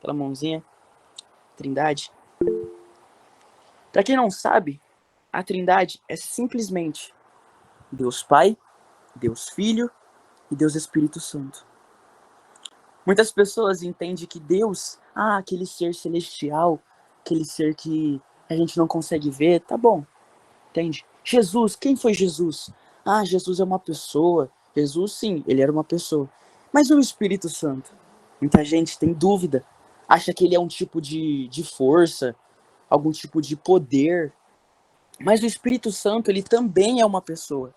Aquela mãozinha. Trindade. Para quem não sabe, a Trindade é simplesmente Deus Pai, Deus Filho e Deus Espírito Santo. Muitas pessoas entendem que Deus, aquele ser celestial, aquele ser que a gente não consegue ver, tá bom, entende? Jesus, quem foi Jesus? Jesus é uma pessoa. Jesus, sim, ele era uma pessoa. Mas o Espírito Santo? Muita gente tem dúvida, acha que ele é um tipo de força, algum tipo de poder. Mas o Espírito Santo, ele também é uma pessoa.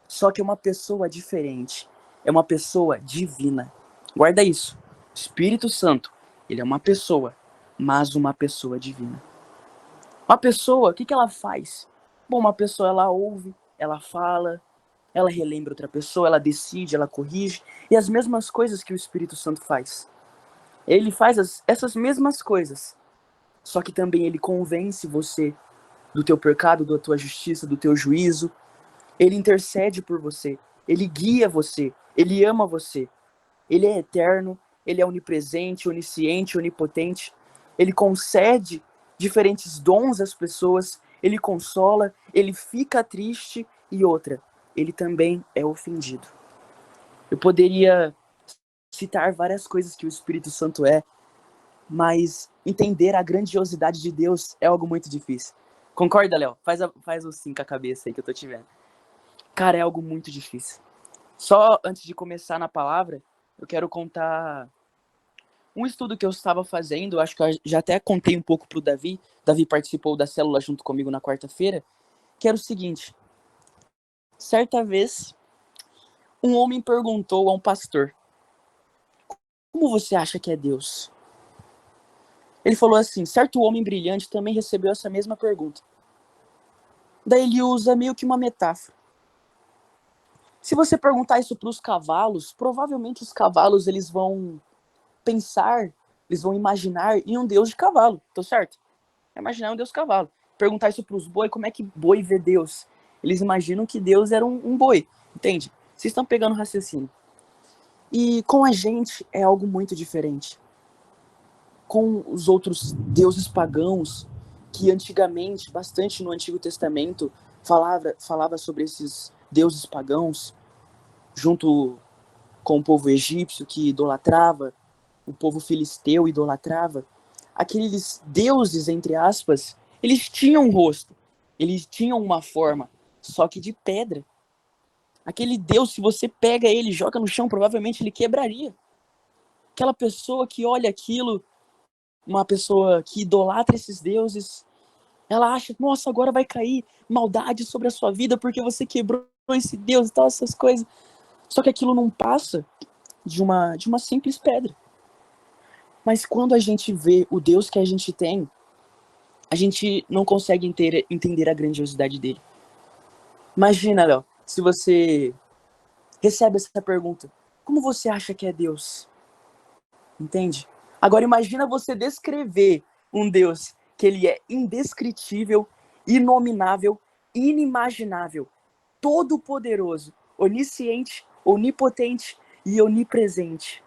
Só que é uma pessoa diferente. É uma pessoa divina. Guarda isso. Espírito Santo, ele é uma pessoa, mas uma pessoa divina. Uma pessoa, o que ela faz? Bom, uma pessoa, ela ouve, ela fala, ela relembra outra pessoa, ela decide, ela corrige. E as mesmas coisas que o Espírito Santo faz. Ele faz essas mesmas coisas. Só que também ele convence você do teu pecado, da tua justiça, do teu juízo. Ele intercede por você. Ele guia você. Ele ama você. Ele é eterno. Ele é onipresente, onisciente, onipotente. Ele concede diferentes dons às pessoas. Ele consola. Ele fica triste. E outra, ele também é ofendido. Eu poderia citar várias coisas que o Espírito Santo é, mas entender a grandiosidade de Deus é algo muito difícil. Concorda, Léo? Faz o sim com a cabeça aí que eu tô te vendo. Cara, é algo muito difícil. Só antes de começar na palavra, eu quero contar um estudo que eu estava fazendo. Acho que eu já até contei um pouco pro Davi. Davi participou da célula junto comigo na quarta-feira. Que era o seguinte. Certa vez, um homem perguntou a um pastor: como você acha que é Deus? Ele falou assim: certo homem brilhante também recebeu essa mesma pergunta. Daí ele usa meio que uma metáfora. Se você perguntar isso para os cavalos, provavelmente os cavalos eles vão pensar, eles vão imaginar em um deus de cavalo, tô certo? Imaginar um deus cavalo. Perguntar isso para os boi, como é que boi vê Deus? Eles imaginam que Deus era um boi, entende? Vocês estão pegando o raciocínio. E com a gente é algo muito diferente. Com os outros deuses pagãos, que antigamente, bastante no Antigo Testamento, falava sobre esses deuses pagãos, junto com o povo egípcio que idolatrava, o povo filisteu idolatrava, aqueles deuses, entre aspas, eles tinham um rosto, eles tinham uma forma, só que de pedra. Aquele Deus, se você pega ele e joga no chão, provavelmente ele quebraria. Aquela pessoa que olha aquilo, uma pessoa que idolatra esses deuses, ela acha, nossa, agora vai cair maldade sobre a sua vida porque você quebrou esse Deus e tal, essas coisas. Só que aquilo não passa de uma simples pedra. Mas quando a gente vê o Deus que a gente tem, a gente não consegue entender a grandiosidade dele. Imagina, Léo, se você recebe essa pergunta, como você acha que é Deus? Entende? Agora imagina você descrever um Deus que ele é indescritível, inominável, inimaginável, todo-poderoso, onisciente, onipotente e onipresente.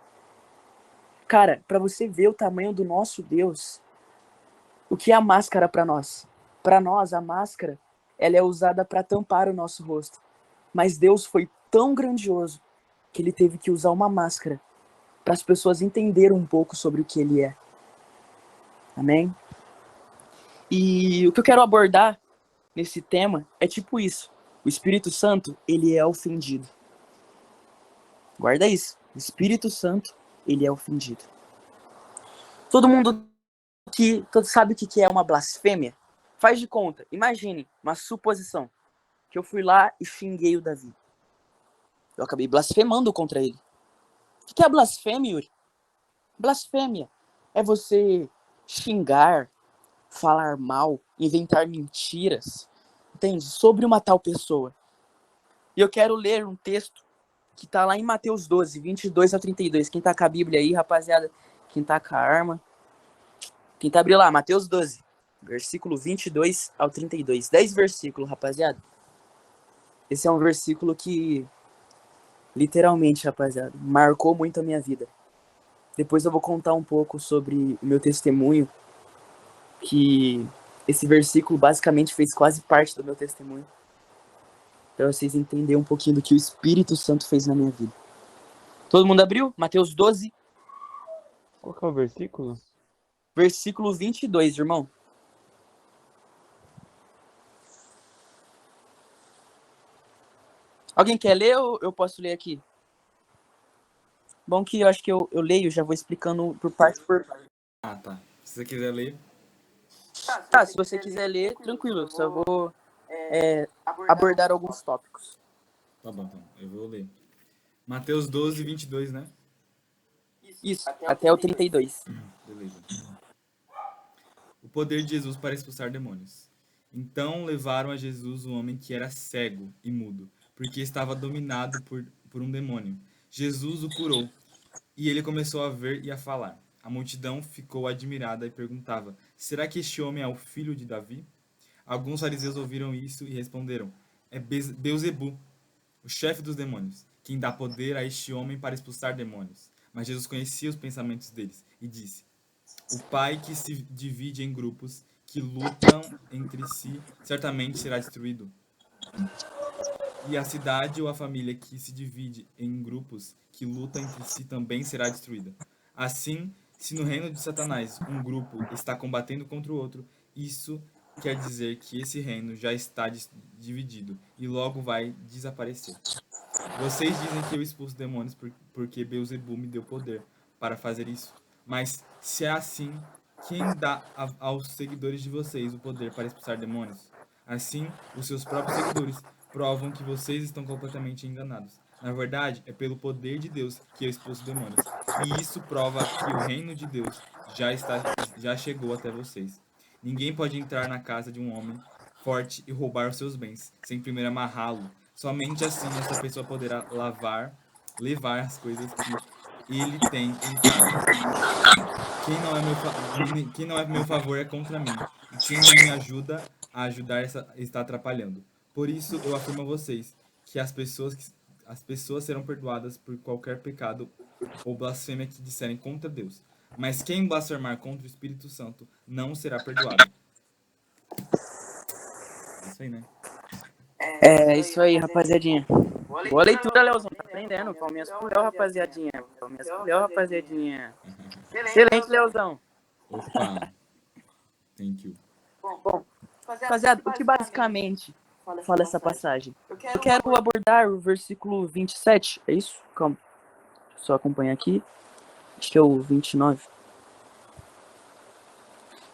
Cara, para você ver o tamanho do nosso Deus, o que é a máscara para nós? Para nós, a máscara, ela é usada para tampar o nosso rosto. Mas Deus foi tão grandioso que ele teve que usar uma máscara para as pessoas entenderem um pouco sobre o que ele é. Amém? E o que eu quero abordar nesse tema é tipo isso. O Espírito Santo, ele é ofendido. Guarda isso. O Espírito Santo, ele é ofendido. Todo mundo sabe o que é uma blasfêmia? Faz de conta, imagine uma suposição, que eu fui lá e xinguei o Davi. Eu acabei blasfemando contra ele. O que é blasfêmia, Yuri? Blasfêmia é você xingar, falar mal, inventar mentiras, entende? Sobre uma tal pessoa. E eu quero ler um texto que está lá em Mateus 12, 22 a 32. Quem tá com a Bíblia aí, rapaziada, quem tá com a arma, quem tá abrindo lá, Mateus 12, versículo 22 ao 32. 10 versículos, rapaziada. Esse é um versículo que, literalmente, rapaziada, marcou muito a minha vida. Depois eu vou contar um pouco sobre o meu testemunho, que esse versículo basicamente fez quase parte do meu testemunho, para vocês entenderem um pouquinho do que o Espírito Santo fez na minha vida. Todo mundo abriu? Mateus 12, Qual que é o versículo? versículo 22, irmão. Alguém quer ler ou eu posso ler aqui? Bom que eu acho que eu leio, já vou explicando por parte por parte. Ah, tá. Se você quiser ler. Tá, se você quiser ler, tranquilo, eu só vou abordar alguns tópicos. Tá bom, então. Eu vou ler. Mateus 12, 22, né? Isso, até o 32. Beleza. O poder de Jesus para expulsar demônios. Então levaram a Jesus um homem que era cego e mudo, porque estava dominado por um demônio. Jesus o curou, e ele começou a ver e a falar. A multidão ficou admirada e perguntava: será que este homem é o filho de Davi? Alguns fariseus ouviram isso e responderam: é Beelzebu, o chefe dos demônios, quem dá poder a este homem para expulsar demônios. Mas Jesus conhecia os pensamentos deles e disse: o pai que se divide em grupos que lutam entre si certamente será destruído. E a cidade ou a família que se divide em grupos que lutam entre si também será destruída. Assim, se no reino de Satanás um grupo está combatendo contra o outro, isso quer dizer que esse reino já está dividido e logo vai desaparecer. Vocês dizem que eu expulso demônios porque Beelzebu me deu poder para fazer isso. Mas se é assim, quem dá aos seguidores de vocês o poder para expulsar demônios? Assim, os seus próprios seguidores provam que vocês estão completamente enganados. Na verdade, é pelo poder de Deus que eu expulso demônios. E isso prova que o reino de Deus já chegou até vocês. Ninguém pode entrar na casa de um homem forte e roubar os seus bens, sem primeiro amarrá-lo. Somente assim essa pessoa poderá levar as coisas que ele tem em casa. Quem não é meu favor é contra mim, e quem não me ajuda a ajudar está atrapalhando. Por isso eu afirmo a vocês que as pessoas serão perdoadas por qualquer pecado ou blasfêmia que disserem contra Deus. Mas quem blasfemar contra o Espírito Santo não será perdoado. É isso aí, né? É isso aí, rapaziadinha. Boa leitura, Leozão. Tá aprendendo. Palminhas pro Léo, rapaziadinha. Palminhas pro Léo, rapaziadinha. Excelente, Leozão. Opa! Thank you. Bom, rapaziada, o que basicamente fala essa passagem? Eu quero abordar o versículo 27, é isso? Calma. Deixa eu só acompanhar aqui. Acho que é o 29.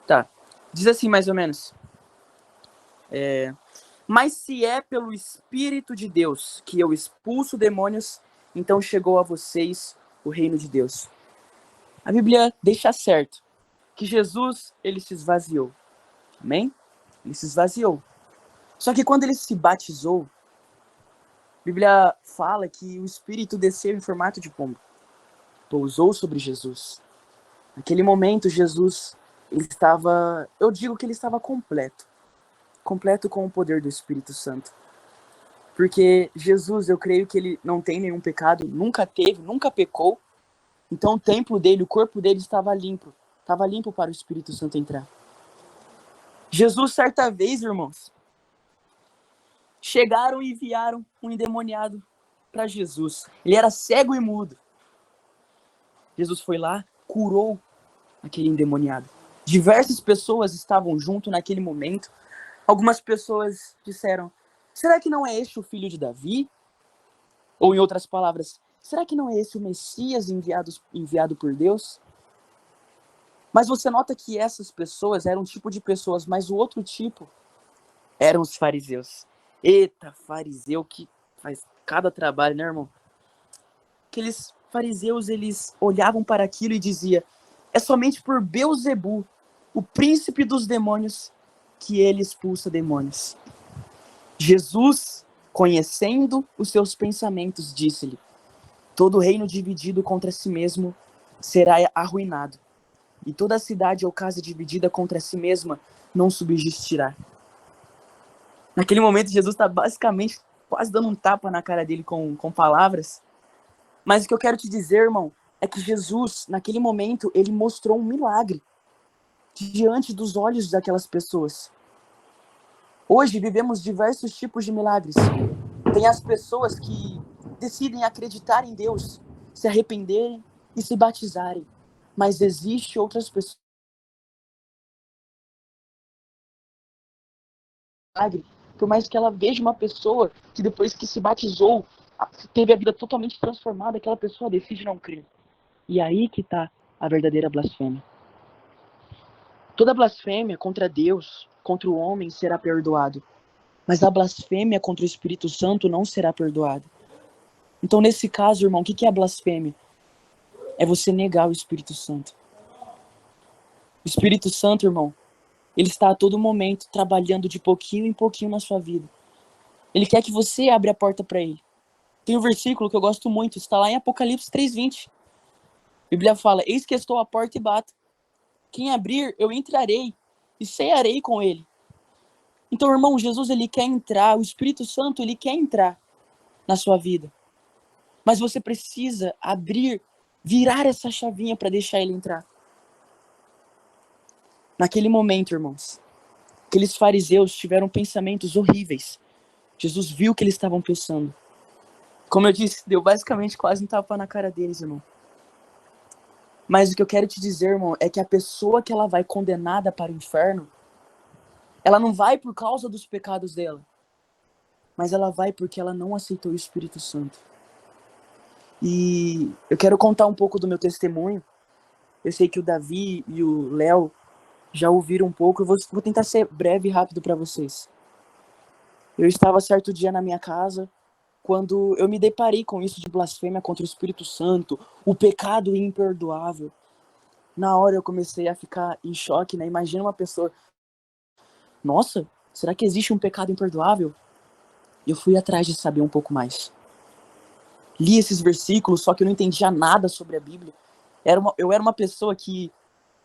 Tá. Diz assim, mais ou menos. Mas se é pelo Espírito de Deus que eu expulso demônios, então chegou a vocês o reino de Deus. A Bíblia deixa certo que Jesus, ele se esvaziou. Amém? Ele se esvaziou. Só que quando ele se batizou, a Bíblia fala que o Espírito desceu em formato de pombo. Pousou sobre Jesus. Naquele momento, Jesus, ele estava, eu digo que ele estava completo. Completo com o poder do Espírito Santo. Porque Jesus, eu creio que ele não tem nenhum pecado, nunca teve, nunca pecou. Então o templo dele, o corpo dele estava limpo. Estava limpo para o Espírito Santo entrar. Jesus, certa vez, irmãos, chegaram e enviaram um endemoniado para Jesus. Ele era cego e mudo. Jesus foi lá, curou aquele endemoniado. Diversas pessoas estavam junto naquele momento. Algumas pessoas disseram: será que não é este o filho de Davi? Ou em outras palavras, será que não é esse o Messias enviado por Deus? Mas você nota que essas pessoas eram um tipo de pessoas, mas o outro tipo eram os fariseus. Eita, fariseu que faz cada trabalho, né, irmão? Aqueles fariseus, eles olhavam para aquilo e diziam: é somente por Beelzebu, o príncipe dos demônios, que ele expulsa demônios. Jesus, conhecendo os seus pensamentos, disse-lhe: todo reino dividido contra si mesmo será arruinado, e toda cidade ou casa dividida contra si mesma não subsistirá. Naquele momento, Jesus está basicamente quase dando um tapa na cara dele com palavras. Mas o que eu quero te dizer, irmão, é que Jesus, naquele momento, ele mostrou um milagre diante dos olhos daquelas pessoas. Hoje vivemos diversos tipos de milagres. Tem as pessoas que decidem acreditar em Deus, se arrependerem e se batizarem. Mas existe outras pessoas por mais que ela veja uma pessoa que depois que se batizou, teve a vida totalmente transformada, aquela pessoa decide não crer. E aí que está a verdadeira blasfêmia. Toda blasfêmia contra Deus, contra o homem, será perdoado. Mas a blasfêmia contra o Espírito Santo não será perdoada. Então, nesse caso, irmão, o que é a blasfêmia? É você negar o Espírito Santo. O Espírito Santo, irmão, ele está a todo momento trabalhando de pouquinho em pouquinho na sua vida. Ele quer que você abra a porta para ele. Tem um versículo que eu gosto muito, está lá em Apocalipse 3:20. A Bíblia fala: eis que estou à porta e bato. Quem abrir, eu entrarei e cearei com ele. Então, irmão, Jesus, ele quer entrar, o Espírito Santo, ele quer entrar na sua vida. Mas você precisa abrir, virar essa chavinha para deixar ele entrar. Naquele momento, irmãos, aqueles fariseus tiveram pensamentos horríveis. Jesus viu o que eles estavam pensando. Como eu disse, deu basicamente quase um tapa na cara deles, irmão. Mas o que eu quero te dizer, irmão, é que a pessoa que ela vai condenada para o inferno, ela não vai por causa dos pecados dela, mas ela vai porque ela não aceitou o Espírito Santo. E eu quero contar um pouco do meu testemunho. Eu sei que o Davi e o Léo já ouviram um pouco. Eu vou tentar ser breve e rápido para vocês. Eu estava certo dia na minha casa, quando eu me deparei com isso de blasfêmia contra o Espírito Santo, o pecado imperdoável. Na hora eu comecei a ficar em choque, né? Imagina uma pessoa, nossa, será que existe um pecado imperdoável? E eu fui atrás de saber um pouco mais. Li esses versículos, só que eu não entendia nada sobre a Bíblia. Eu era uma pessoa que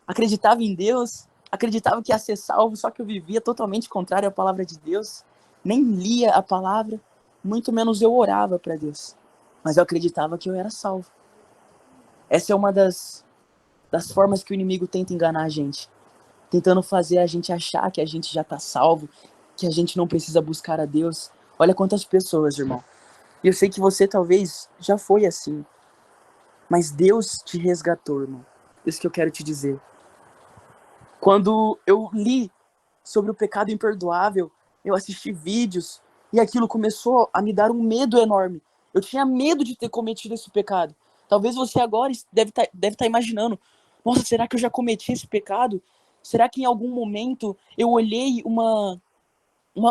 acreditava em Deus, acreditava que ia ser salvo, só que eu vivia totalmente contrário à palavra de Deus. Nem lia a palavra, muito menos eu orava para Deus. Mas eu acreditava que eu era salvo. Essa é uma das formas que o inimigo tenta enganar a gente. Tentando fazer a gente achar que a gente já está salvo, que a gente não precisa buscar a Deus. Olha quantas pessoas, irmão. E eu sei que você talvez já foi assim. Mas Deus te resgatou, irmão. Isso que eu quero te dizer. Quando eu li sobre o pecado imperdoável, eu assisti vídeos e aquilo começou a me dar um medo enorme. Eu tinha medo de ter cometido esse pecado. Talvez você agora deve estar imaginando, nossa, será que eu já cometi esse pecado? Será que em algum momento eu olhei um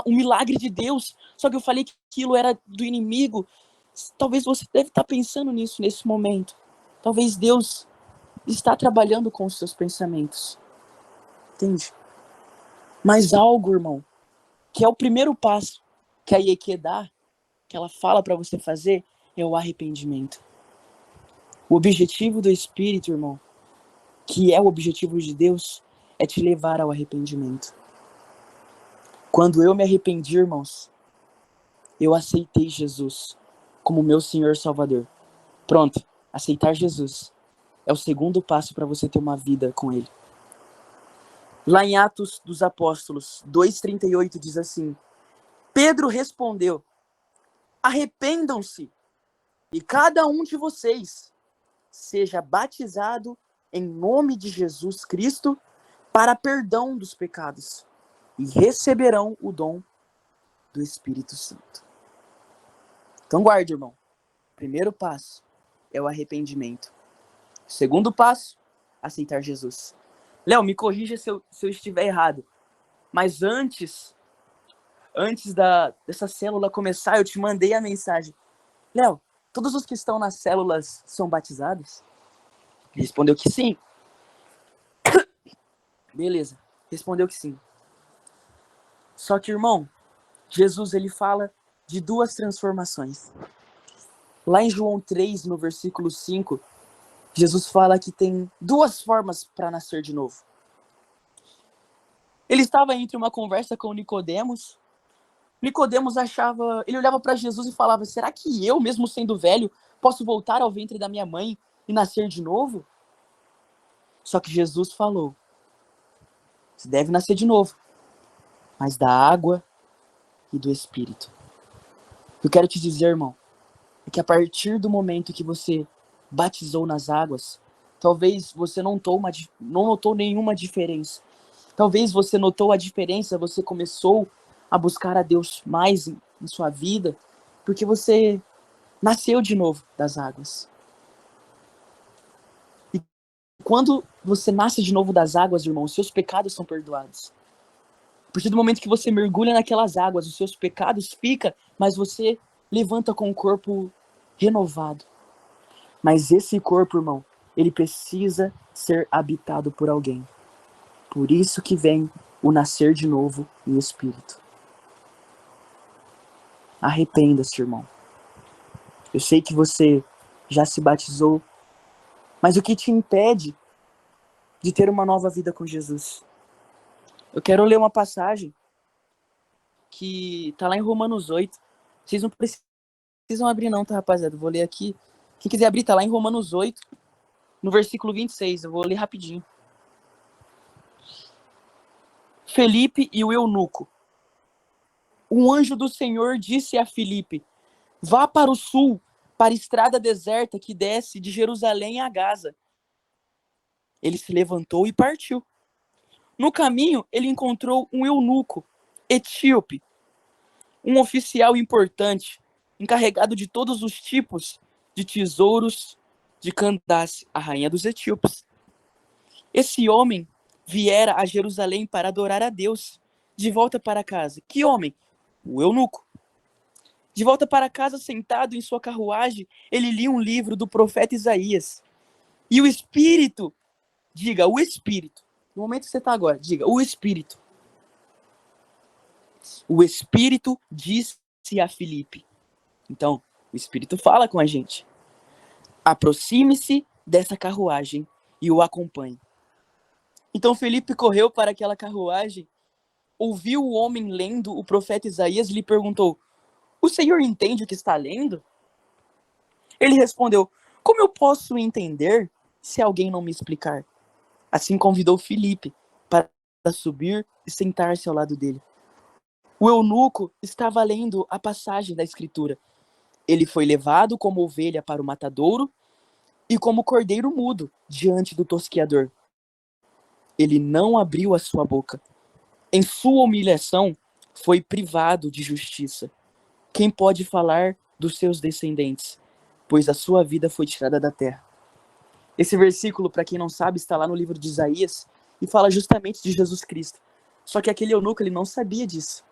milagre de Deus, só que eu falei que aquilo era do inimigo? Talvez você deve estar pensando nisso nesse momento. Talvez Deus está trabalhando com os seus pensamentos. Entende? Mas algo, irmão, que é o primeiro passo que a IEQ dá, que ela fala para você fazer, é o arrependimento. O objetivo do Espírito, irmão, que é o objetivo de Deus, é te levar ao arrependimento. Quando eu me arrependi, irmãos, eu aceitei Jesus como meu Senhor Salvador. Pronto, aceitar Jesus é o segundo passo para você ter uma vida com Ele. Lá em Atos dos Apóstolos 2:38 diz assim: Pedro respondeu: arrependam-se e cada um de vocês seja batizado em nome de Jesus Cristo para perdão dos pecados e receberão o dom do Espírito Santo. Então guarde, irmão. Primeiro passo é o arrependimento. Segundo passo, aceitar Jesus. Léo, me corrija se eu estiver errado. Mas antes dessa célula começar, eu te mandei a mensagem. Léo, todos os que estão nas células são batizados? Ele respondeu que sim. Beleza, respondeu que sim. Só que, irmão, Jesus ele fala de duas transformações. Lá em João 3, no versículo 5, Jesus fala que tem duas formas para nascer de novo. Ele estava entre uma conversa com Nicodemos. Nicodemos ele olhava para Jesus e falava: será que eu, mesmo sendo velho, posso voltar ao ventre da minha mãe e nascer de novo? Só que Jesus falou, você deve nascer de novo, mas da água e do Espírito. Eu quero te dizer, irmão, é que a partir do momento que você batizou nas águas, talvez você não notou nenhuma diferença. Talvez você notou a diferença, você começou a buscar a Deus mais em sua vida, porque você nasceu de novo das águas. E quando você nasce de novo das águas, irmão, os seus pecados são perdoados. A partir do momento que você mergulha naquelas águas, os seus pecados ficam, mas você levanta com o corpo renovado. Mas esse corpo, irmão, ele precisa ser habitado por alguém. Por isso que vem o nascer de novo em espírito. Arrependa-se, irmão. Eu sei que você já se batizou, mas o que te impede de ter uma nova vida com Jesus? Eu quero ler uma passagem que está lá em Romanos 8. Vocês não precisam abrir não, tá, rapaziada? Eu vou ler aqui. Quem quiser abrir, tá lá em Romanos 8, no versículo 26. Eu vou ler rapidinho. Felipe e o eunuco. Um anjo do Senhor disse a Filipe, vá para o sul, para a estrada deserta que desce de Jerusalém a Gaza. Ele se levantou e partiu. No caminho, ele encontrou um eunuco, etíope, um oficial importante, encarregado de todos os tipos de tesouros de Candace, a rainha dos etíopes. Esse homem viera a Jerusalém para adorar a Deus. De volta para casa. Que homem? O eunuco. De volta para casa, sentado em sua carruagem, ele lia um livro do profeta Isaías. E o Espírito, diga, o Espírito, no momento que você está agora, diga, o Espírito. O Espírito disse a Filipe. Então, o Espírito fala com a gente. Aproxime-se dessa carruagem e o acompanhe. Então Filipe correu para aquela carruagem, ouviu o homem lendo o profeta Isaías e lhe perguntou, o senhor entende o que está lendo? Ele respondeu, como eu posso entender se alguém não me explicar? Assim convidou Filipe para subir e sentar-se ao lado dele. O eunuco estava lendo a passagem da Escritura. Ele foi levado como ovelha para o matadouro e como cordeiro mudo diante do tosquiador. Ele não abriu a sua boca. Em sua humilhação, foi privado de justiça. Quem pode falar dos seus descendentes? Pois a sua vida foi tirada da terra. Esse versículo, para quem não sabe, está lá no livro de Isaías e fala justamente de Jesus Cristo. Só que aquele eunuco, ele não sabia disso.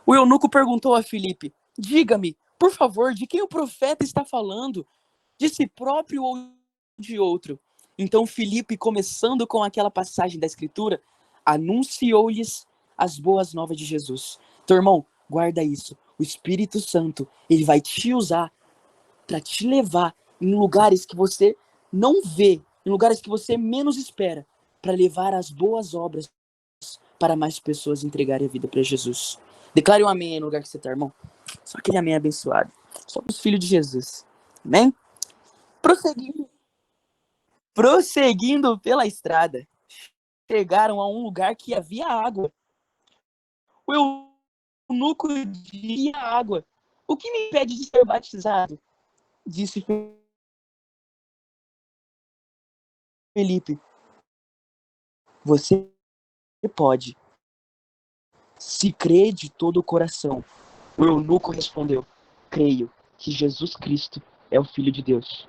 O eunuco perguntou a Filipe, diga-me, por favor, de quem o profeta está falando? De si próprio ou de outro? Então Filipe, começando com aquela passagem da Escritura, anunciou-lhes as boas novas de Jesus. Então, irmão, guarda isso. O Espírito Santo, ele vai te usar para te levar em lugares que você não vê, em lugares que você menos espera, para levar as boas obras para mais pessoas entregarem a vida para Jesus. Declare um amém aí no lugar que você está, irmão. Só aquele amém abençoado. Só os filhos de Jesus. Amém? Prosseguindo pela estrada, chegaram a um lugar que havia água. O eunuco dizia água. O que me impede de ser batizado? Disse Felipe. Você pode, se crê de todo o coração. O eunuco respondeu, creio que Jesus Cristo é o Filho de Deus.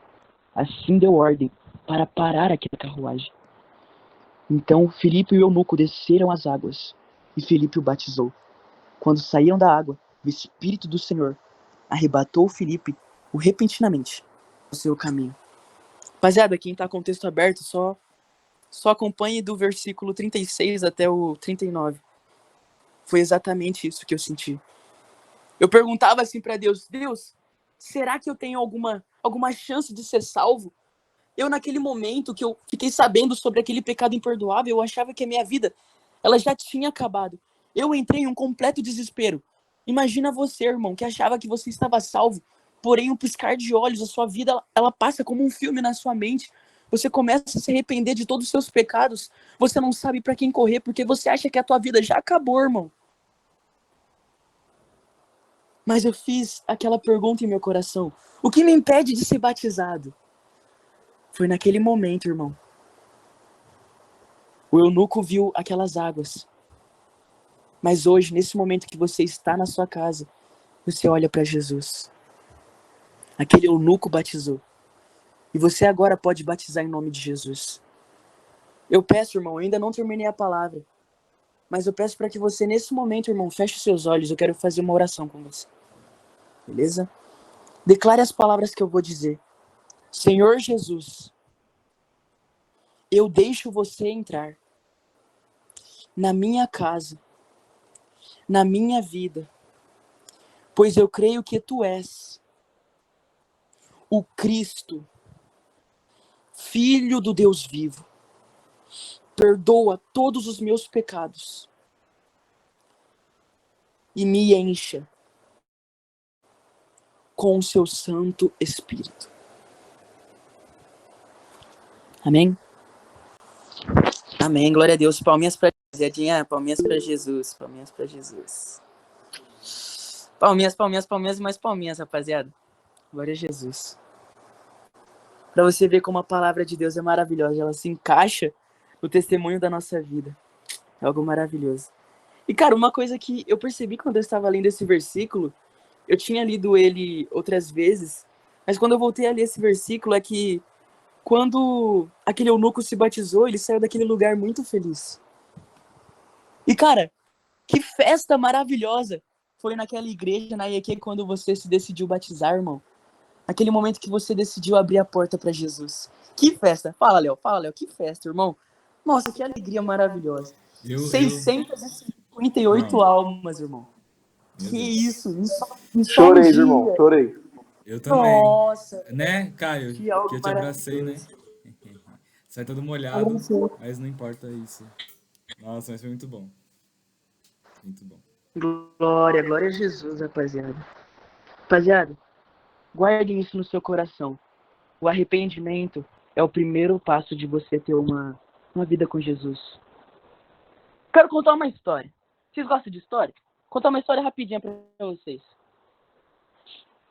Assim deu ordem para parar aquela carruagem. Então Filipe e o eunuco desceram as águas e Filipe o batizou. Quando saíam da água, o Espírito do Senhor arrebatou Filipe repentinamente no seu caminho. Rapaziada, quem está com o texto aberto, só acompanhe do versículo 36 até o 39. Foi exatamente isso que eu senti. Eu perguntava assim para Deus, será que eu tenho alguma chance de ser salvo? Eu, naquele momento que eu fiquei sabendo sobre aquele pecado imperdoável, eu achava que a minha vida ela já tinha acabado. Eu entrei em um completo desespero. Imagina você, irmão, que achava que você estava salvo porém um piscar de olhos, a sua vida ela passa como um filme na sua mente. Você começa a se arrepender de todos os seus pecados. Você não sabe para quem correr, porque você acha que a tua vida já acabou, irmão. Mas eu fiz aquela pergunta em meu coração: o que me impede de ser batizado? Foi naquele momento, irmão. O eunuco viu aquelas águas. Mas hoje, nesse momento que você está na sua casa, você olha para Jesus. Aquele eunuco batizou. E você agora pode batizar em nome de Jesus. Eu peço, irmão, eu ainda não terminei a palavra. Mas eu peço para que você, nesse momento, irmão, feche os seus olhos. Eu quero fazer uma oração com você. Beleza? Declare as palavras que eu vou dizer. Senhor Jesus, eu deixo você entrar na minha casa, na minha vida, pois eu creio que tu és o Cristo, Filho do Deus vivo. Perdoa todos os meus pecados e me encha com o seu Santo Espírito. Amém? Amém, glória a Deus. Palminhas pra Zedinha, palminhas pra Jesus, palminhas pra Jesus. Palminhas, palminhas, palminhas e mais palminhas, rapaziada. Glória a Jesus. Pra você ver como a palavra de Deus é maravilhosa, ela se encaixa no testemunho da nossa vida. É algo maravilhoso. E, cara, uma coisa que eu percebi quando eu estava lendo esse versículo, eu tinha lido ele outras vezes, mas quando eu voltei a ler esse versículo é que quando aquele eunuco se batizou, ele saiu daquele lugar muito feliz. E, cara, que festa maravilhosa foi naquela igreja, na IEQ, quando você se decidiu batizar, irmão. Aquele momento que você decidiu abrir a porta para Jesus. Que festa! Fala, Léo, que festa, irmão. Nossa, que alegria maravilhosa. Eu 658 não, almas, irmão. meu Que Deus. isso? Em só um Chorei, dia. irmão, chorei. Eu também. Nossa, Né, Caio? que algo Que eu te abracei, né? maravilhoso. Sai todo molhado, Abraçou. mas não importa isso. Nossa, mas foi muito bom. Muito bom. Glória, glória a Jesus, rapaziada. Rapaziada, guardem isso no seu coração. O arrependimento é o primeiro passo de você ter uma vida com Jesus. Quero contar uma história. Vocês gostam de história? Vou contar uma história rapidinha pra vocês.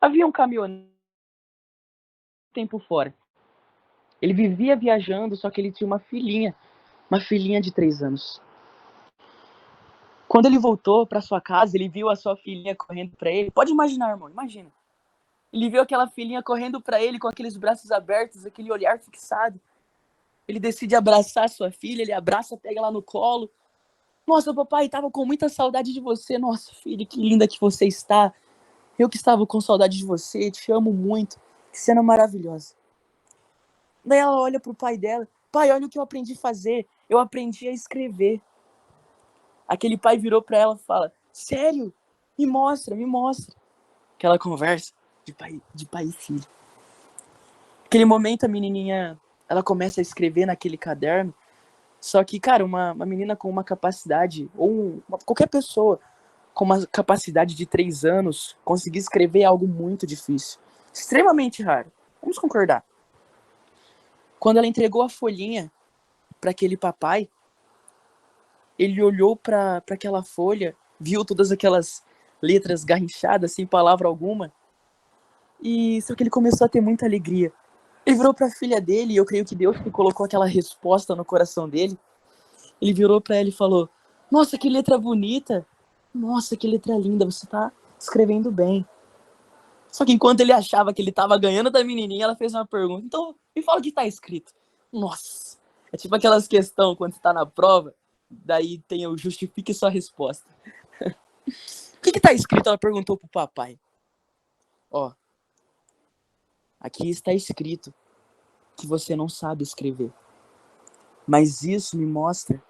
Havia um caminhoneiro tempo fora. Ele vivia viajando, só que ele tinha uma filhinha de 3 anos. Quando ele voltou para sua casa, ele viu a sua filhinha correndo para ele. Pode imaginar, irmão, imagina. Ele viu aquela filhinha correndo para ele com aqueles braços abertos, aquele olhar fixado. Ele decide abraçar a sua filha, ele abraça, pega ela no colo. Nossa, papai, tava com muita saudade de você. Nossa, filha, que linda que você está. Eu que estava com saudade de você, te amo muito. Que cena maravilhosa. Daí ela olha pro pai dela. Pai, olha o que eu aprendi a fazer. Eu aprendi a escrever. Aquele pai virou pra ela e fala: sério? Me mostra, me mostra. Aquela conversa de pai e filho. Aquele momento a menininha, ela começa a escrever naquele caderno. Só que, cara, uma menina com uma capacidade, ou qualquer pessoa com uma capacidade de 3 anos, conseguir escrever é algo muito difícil. Extremamente raro. Vamos concordar. Quando ela entregou a folhinha para aquele papai, ele olhou para aquela folha, viu todas aquelas letras garrinchadas, sem palavra alguma, e só que ele começou a ter muita alegria. Ele virou para a filha dele, e eu creio que Deus que colocou aquela resposta no coração dele. Ele virou para ela e falou: nossa, que letra bonita! Nossa, que letra linda, você tá escrevendo bem. Só que enquanto ele achava que ele tava ganhando da menininha, ela fez uma pergunta. Então, me fala o que tá escrito. Nossa, é tipo aquelas questões quando você tá na prova, daí tem o justifique sua resposta. O que tá escrito? Ela perguntou pro papai. Ó, aqui está escrito que você não sabe escrever. Mas isso me mostra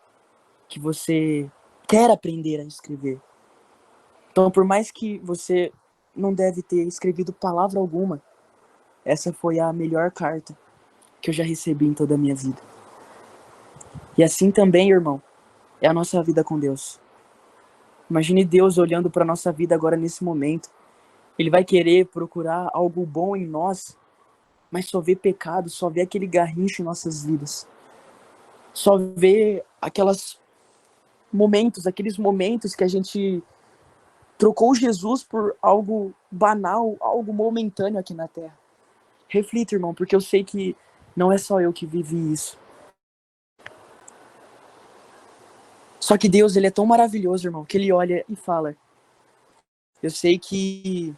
que você quer aprender a escrever. Então, por mais que você não deve ter escrevido palavra alguma, essa foi a melhor carta que eu já recebi em toda a minha vida. E assim também, irmão, é a nossa vida com Deus. Imagine Deus olhando para a nossa vida agora nesse momento. Ele vai querer procurar algo bom em nós, mas só vê pecado, só vê aquele garrincho em nossas vidas. Só vê aqueles momentos que a gente trocou Jesus por algo banal, algo momentâneo aqui na Terra. Reflita, irmão, porque eu sei que não é só eu que vivi isso. Só que Deus, ele é tão maravilhoso, irmão, que ele olha e fala: eu sei que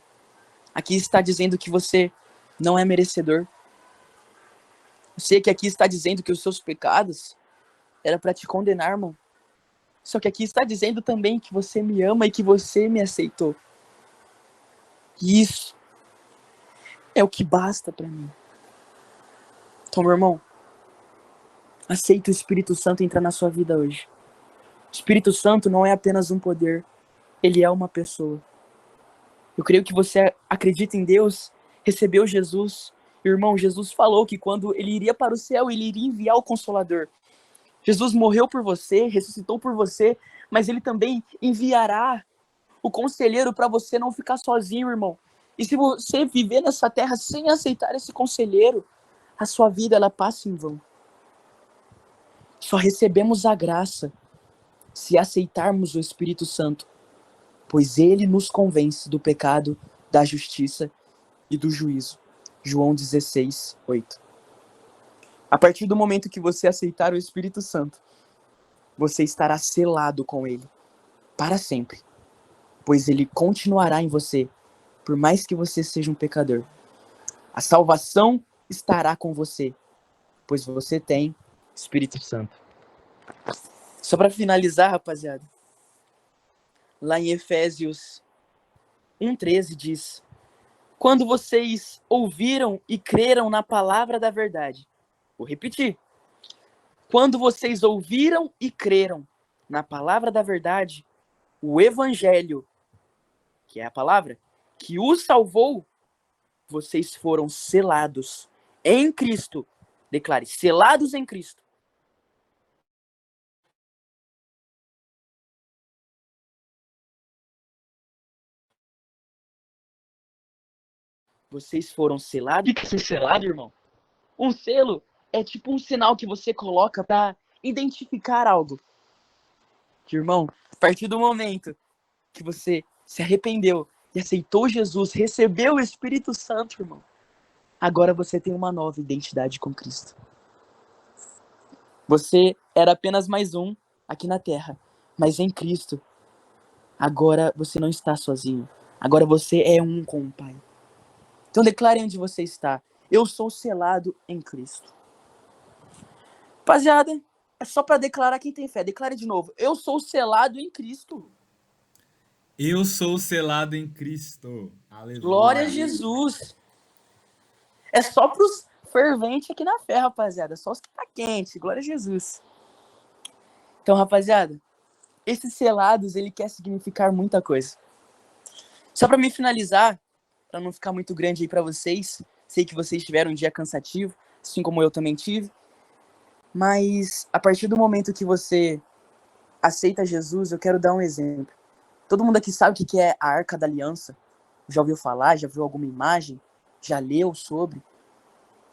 aqui está dizendo que você não é merecedor. Eu sei que aqui está dizendo que os seus pecados era para te condenar, irmão. Só que aqui está dizendo também que você me ama e que você me aceitou. E isso é o que basta para mim. Então, meu irmão, aceita o Espírito Santo entrar na sua vida hoje. O Espírito Santo não é apenas um poder, ele é uma pessoa. Eu creio que você acredita em Deus, recebeu Jesus. Irmão, Jesus falou que quando ele iria para o céu, ele iria enviar o Consolador. Jesus morreu por você, ressuscitou por você, mas ele também enviará o conselheiro para você não ficar sozinho, irmão. E se você viver nessa terra sem aceitar esse conselheiro, a sua vida ela passa em vão. Só recebemos a graça se aceitarmos o Espírito Santo, pois ele nos convence do pecado, da justiça e do juízo. João 16, 8. A partir do momento que você aceitar o Espírito Santo, você estará selado com ele para sempre, pois ele continuará em você, por mais que você seja um pecador. A salvação estará com você, pois você tem Espírito Santo. Só para finalizar, rapaziada, lá em Efésios 1:13 diz: quando vocês ouviram e creram na palavra da verdade. Vou repetir. Quando vocês ouviram e creram na palavra da verdade, o evangelho, que é a palavra, que os salvou, vocês foram selados em Cristo. Declare, selados em Cristo. Vocês foram selados. O que é ser selado, irmão? Um selo é tipo um sinal que você coloca para identificar algo. Que, irmão, a partir do momento que você se arrependeu e aceitou Jesus, recebeu o Espírito Santo, irmão, agora você tem uma nova identidade com Cristo. Você era apenas mais um aqui na Terra, mas em Cristo, agora você não está sozinho. Agora você é um com o Pai. Então declare onde você está. Eu sou selado em Cristo. Rapaziada, é só para declarar quem tem fé. Declare de novo. Eu sou selado em Cristo. Eu sou selado em Cristo. Aleluia. Glória a Jesus. É só pros ferventes aqui na fé, rapaziada. Só os que tá quente. Glória a Jesus. Então, rapaziada, esses selados, ele quer significar muita coisa. Só para me finalizar, para não ficar muito grande aí para vocês, sei que vocês tiveram um dia cansativo, assim como eu também tive, mas a partir do momento que você aceita Jesus, eu quero dar um exemplo. Todo mundo aqui sabe o que é a Arca da Aliança? Já ouviu falar? Já viu alguma imagem? Já leu sobre?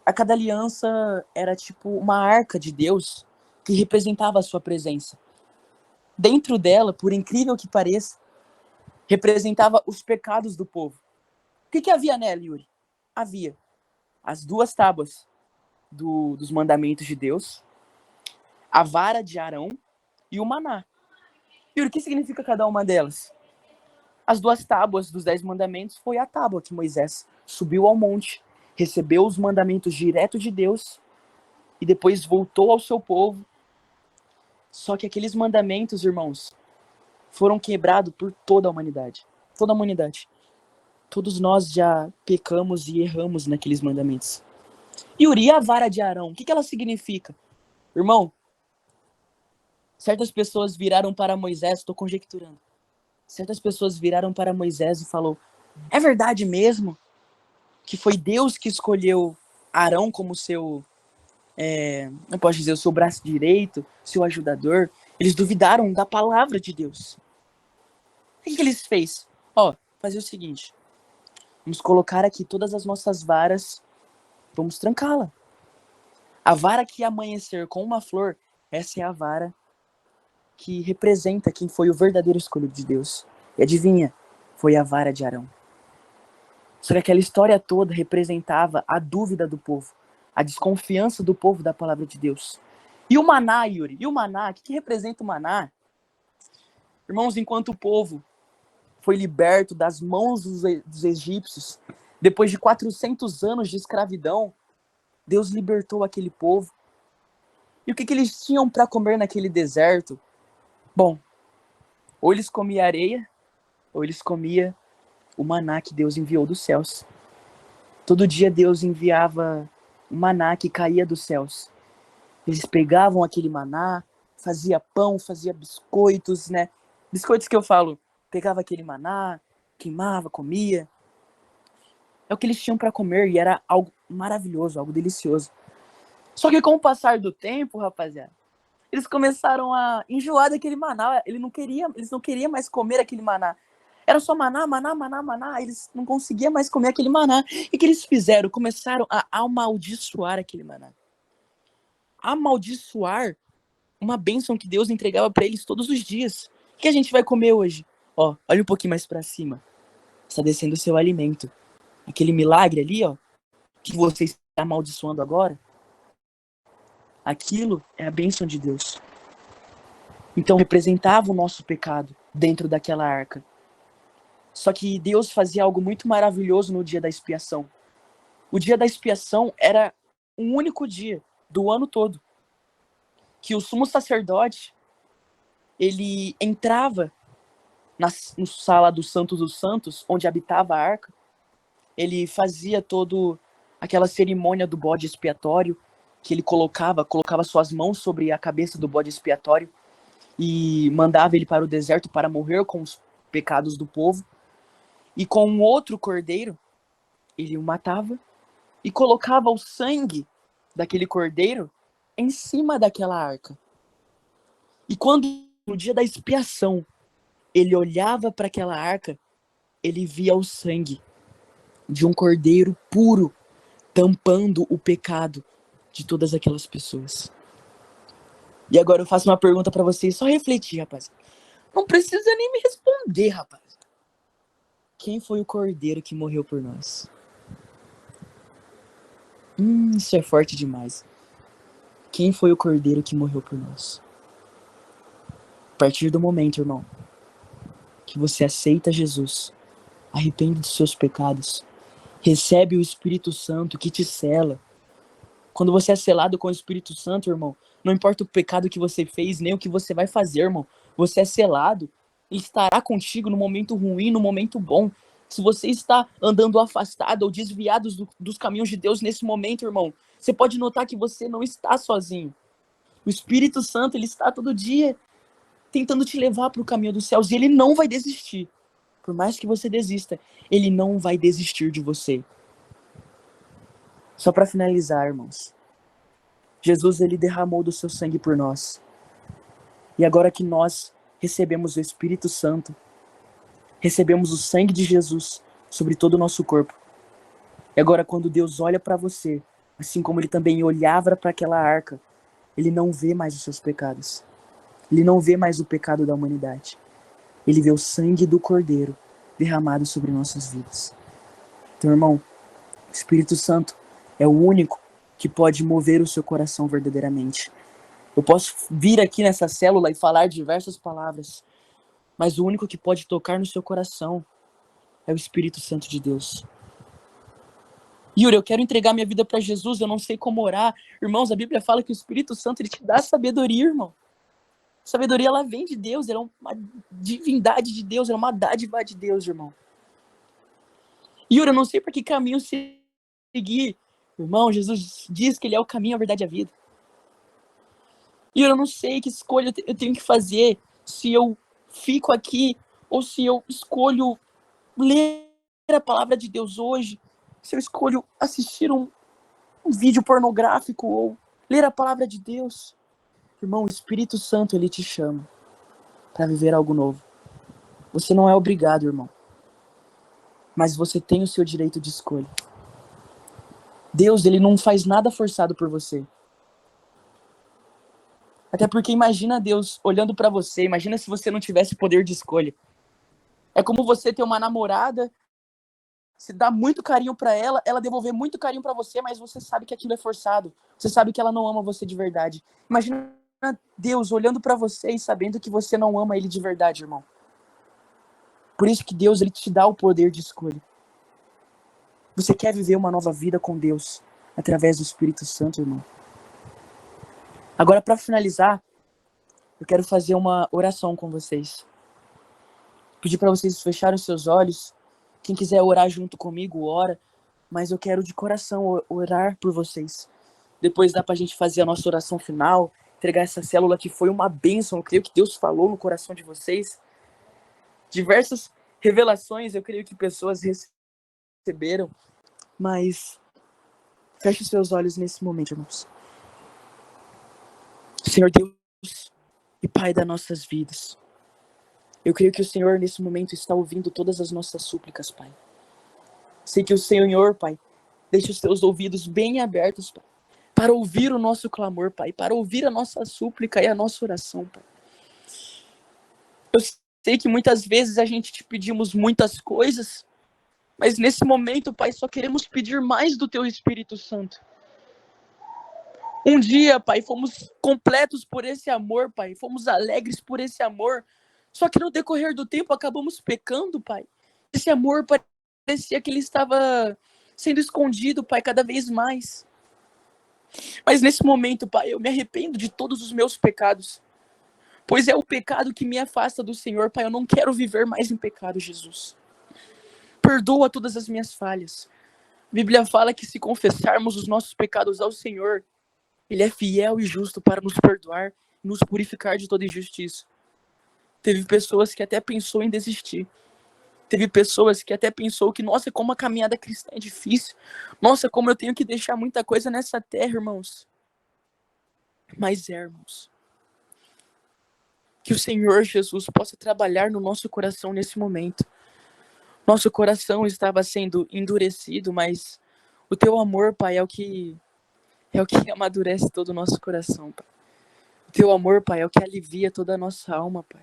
A Arca da Aliança era tipo uma arca de Deus que representava a sua presença. Dentro dela, por incrível que pareça, representava os pecados do povo. O que havia nela, Yuri? Havia as 2 tábuas dos mandamentos de Deus, a vara de Arão e o maná. Yuri, o que significa cada uma delas? As 2 tábuas dos 10 mandamentos foi a tábua que Moisés subiu ao monte, recebeu os mandamentos direto de Deus e depois voltou ao seu povo. Só que aqueles mandamentos, irmãos, foram quebrados por toda a humanidade. Toda a humanidade. Todos nós já pecamos e erramos naqueles mandamentos. Yuri, a vara de Arão, o que ela significa? Irmão, certas pessoas viraram para Moisés, estou conjecturando. Certas pessoas viraram para Moisés e falou: é verdade mesmo que foi Deus que escolheu Arão como seu, não posso dizer, o seu braço direito, seu ajudador? Eles duvidaram da palavra de Deus. O que eles fez? Fazer o seguinte: Vamos colocar aqui todas as nossas varas, vamos trancá-la. A vara que amanhecer com uma flor, essa é a vara que representa quem foi o verdadeiro escolhido de Deus. E adivinha? Foi a vara de Arão. Só que aquela história toda representava a dúvida do povo, a desconfiança do povo da palavra de Deus. E o maná, Yuri? E o maná? O que representa o maná? Irmãos, enquanto o povo foi liberto das mãos dos egípcios, depois de 400 anos de escravidão, Deus libertou aquele povo. E o que eles tinham para comer naquele deserto? Bom, ou eles comiam areia, ou eles comiam o maná que Deus enviou dos céus. Todo dia Deus enviava um maná que caía dos céus. Eles pegavam aquele maná, fazia pão, fazia biscoitos, né? Biscoitos que eu falo, pegava aquele maná, queimava, comia. É o que eles tinham para comer e era algo maravilhoso, algo delicioso. Só que com o passar do tempo, rapaziada, eles começaram a enjoar daquele maná. Eles não queriam mais comer aquele maná. Era só maná, maná, maná, maná. Eles não conseguiam mais comer aquele maná. E o que eles fizeram? Começaram a amaldiçoar aquele maná. Amaldiçoar uma bênção que Deus entregava para eles todos os dias. O que a gente vai comer hoje? Ó, olha um pouquinho mais para cima. Está descendo o seu alimento. Aquele milagre ali, ó, que você está amaldiçoando agora, aquilo é a bênção de Deus. Então representava o nosso pecado dentro daquela arca. Só que Deus fazia algo muito maravilhoso no dia da expiação. O dia da expiação era um único dia do ano todo que o sumo sacerdote ele entrava na sala do Santo dos Santos, onde habitava a arca. Ele fazia toda aquela cerimônia do bode expiatório, que ele colocava suas mãos sobre a cabeça do bode expiatório e mandava ele para o deserto para morrer com os pecados do povo. E com um outro cordeiro, ele o matava e colocava o sangue daquele cordeiro em cima daquela arca. E quando, no dia da expiação, ele olhava para aquela arca, ele via o sangue de um cordeiro puro, tampando o pecado de todas aquelas pessoas. E agora eu faço uma pergunta para vocês, só refletir, rapaz. Não precisa nem me responder, rapaz. Quem foi o cordeiro que morreu por nós? Isso é forte demais. Quem foi o cordeiro que morreu por nós? A partir do momento, irmão, que você aceita Jesus, arrepende dos seus pecados, recebe o Espírito Santo que te sela. Quando você é selado com o Espírito Santo, irmão, não importa o pecado que você fez, nem o que você vai fazer, irmão. Você é selado. Ele estará contigo no momento ruim, no momento bom. Se você está andando afastado ou desviado dos caminhos de Deus nesse momento, irmão, você pode notar que você não está sozinho. O Espírito Santo, ele está todo dia tentando te levar para o caminho dos céus e ele não vai desistir. Por mais que você desista, ele não vai desistir de você. Só para finalizar, irmãos. Jesus, ele derramou do seu sangue por nós. E agora que nós recebemos o Espírito Santo, recebemos o sangue de Jesus sobre todo o nosso corpo. E agora quando Deus olha para você, assim como ele também olhava para aquela arca, ele não vê mais os seus pecados. Ele não vê mais o pecado da humanidade. Ele vê o sangue do Cordeiro derramado sobre nossas vidas. Então, irmão, o Espírito Santo é o único que pode mover o seu coração verdadeiramente. Eu posso vir aqui nessa célula e falar diversas palavras, mas o único que pode tocar no seu coração é o Espírito Santo de Deus. Yuri, eu quero entregar minha vida para Jesus, eu não sei como orar. Irmãos, a Bíblia fala que o Espírito Santo ele te dá sabedoria, irmão. Sabedoria, ela vem de Deus, ela é uma divindade de Deus, ela é uma dádiva de Deus, irmão. Yuri, eu não sei por que caminho seguir. Irmão, Jesus diz que ele é o caminho, a verdade e a vida. Yuri, eu não sei que escolha eu tenho que fazer, se eu fico aqui ou se eu escolho ler a palavra de Deus hoje, se eu escolho assistir um vídeo pornográfico ou ler a palavra de Deus. Irmão, o Espírito Santo, ele te chama para viver algo novo. Você não é obrigado, irmão. mas você tem o seu direito de escolha. Deus, ele não faz nada forçado por você. Até porque imagina Deus olhando pra você, imagina se você não tivesse poder de escolha. É como você ter uma namorada, se dá muito carinho pra ela, ela devolver muito carinho pra você, mas você sabe que aquilo é forçado. Você sabe que ela não ama você de verdade. Imagina Deus olhando pra você e sabendo que você não ama ele de verdade, irmão. Por isso que Deus, ele te dá o poder de escolha. Você quer viver uma nova vida com Deus através do Espírito Santo, irmão? Agora, para finalizar, eu quero fazer uma oração com vocês. Pedir para vocês fecharem os seus olhos. Quem quiser orar junto comigo, ora. Mas eu quero de coração orar por vocês. Depois dá pra gente fazer a nossa oração final, entregar essa célula que foi uma bênção. Eu creio que Deus falou no coração de vocês. Diversas revelações, eu creio que pessoas receberam. Mas feche os seus olhos nesse momento, irmãos. Senhor Deus e Pai das nossas vidas, eu creio que o Senhor nesse momento está ouvindo todas as nossas súplicas, Pai. Sei que o Senhor, Pai, deixa os teus ouvidos bem abertos, Pai, para ouvir o nosso clamor, Pai, para ouvir a nossa súplica e a nossa oração, Pai. Eu sei que muitas vezes a gente te pedimos muitas coisas, mas nesse momento, Pai, só queremos pedir mais do Teu Espírito Santo. Um dia, Pai, fomos completos por esse amor, Pai, fomos alegres por esse amor, só que no decorrer do tempo acabamos pecando, Pai. Esse amor parecia que ele estava sendo escondido, Pai, cada vez mais. Mas nesse momento, Pai, eu me arrependo de todos os meus pecados, pois é o pecado que me afasta do Senhor, Pai. Eu não quero viver mais em pecado, Jesus. Perdoa todas as minhas falhas. A Bíblia fala que se confessarmos os nossos pecados ao Senhor, Ele é fiel e justo para nos perdoar e nos purificar de toda injustiça. Teve pessoas que até pensou em desistir. Teve pessoas que até pensou que, nossa, como a caminhada cristã é difícil. Nossa, como eu tenho que deixar muita coisa nessa terra, irmãos. Mas irmãos, que o Senhor Jesus possa trabalhar no nosso coração nesse momento. Nosso coração estava sendo endurecido, mas o teu amor, Pai, é o que amadurece todo o nosso coração, Pai. O teu amor, Pai, é o que alivia toda a nossa alma, Pai.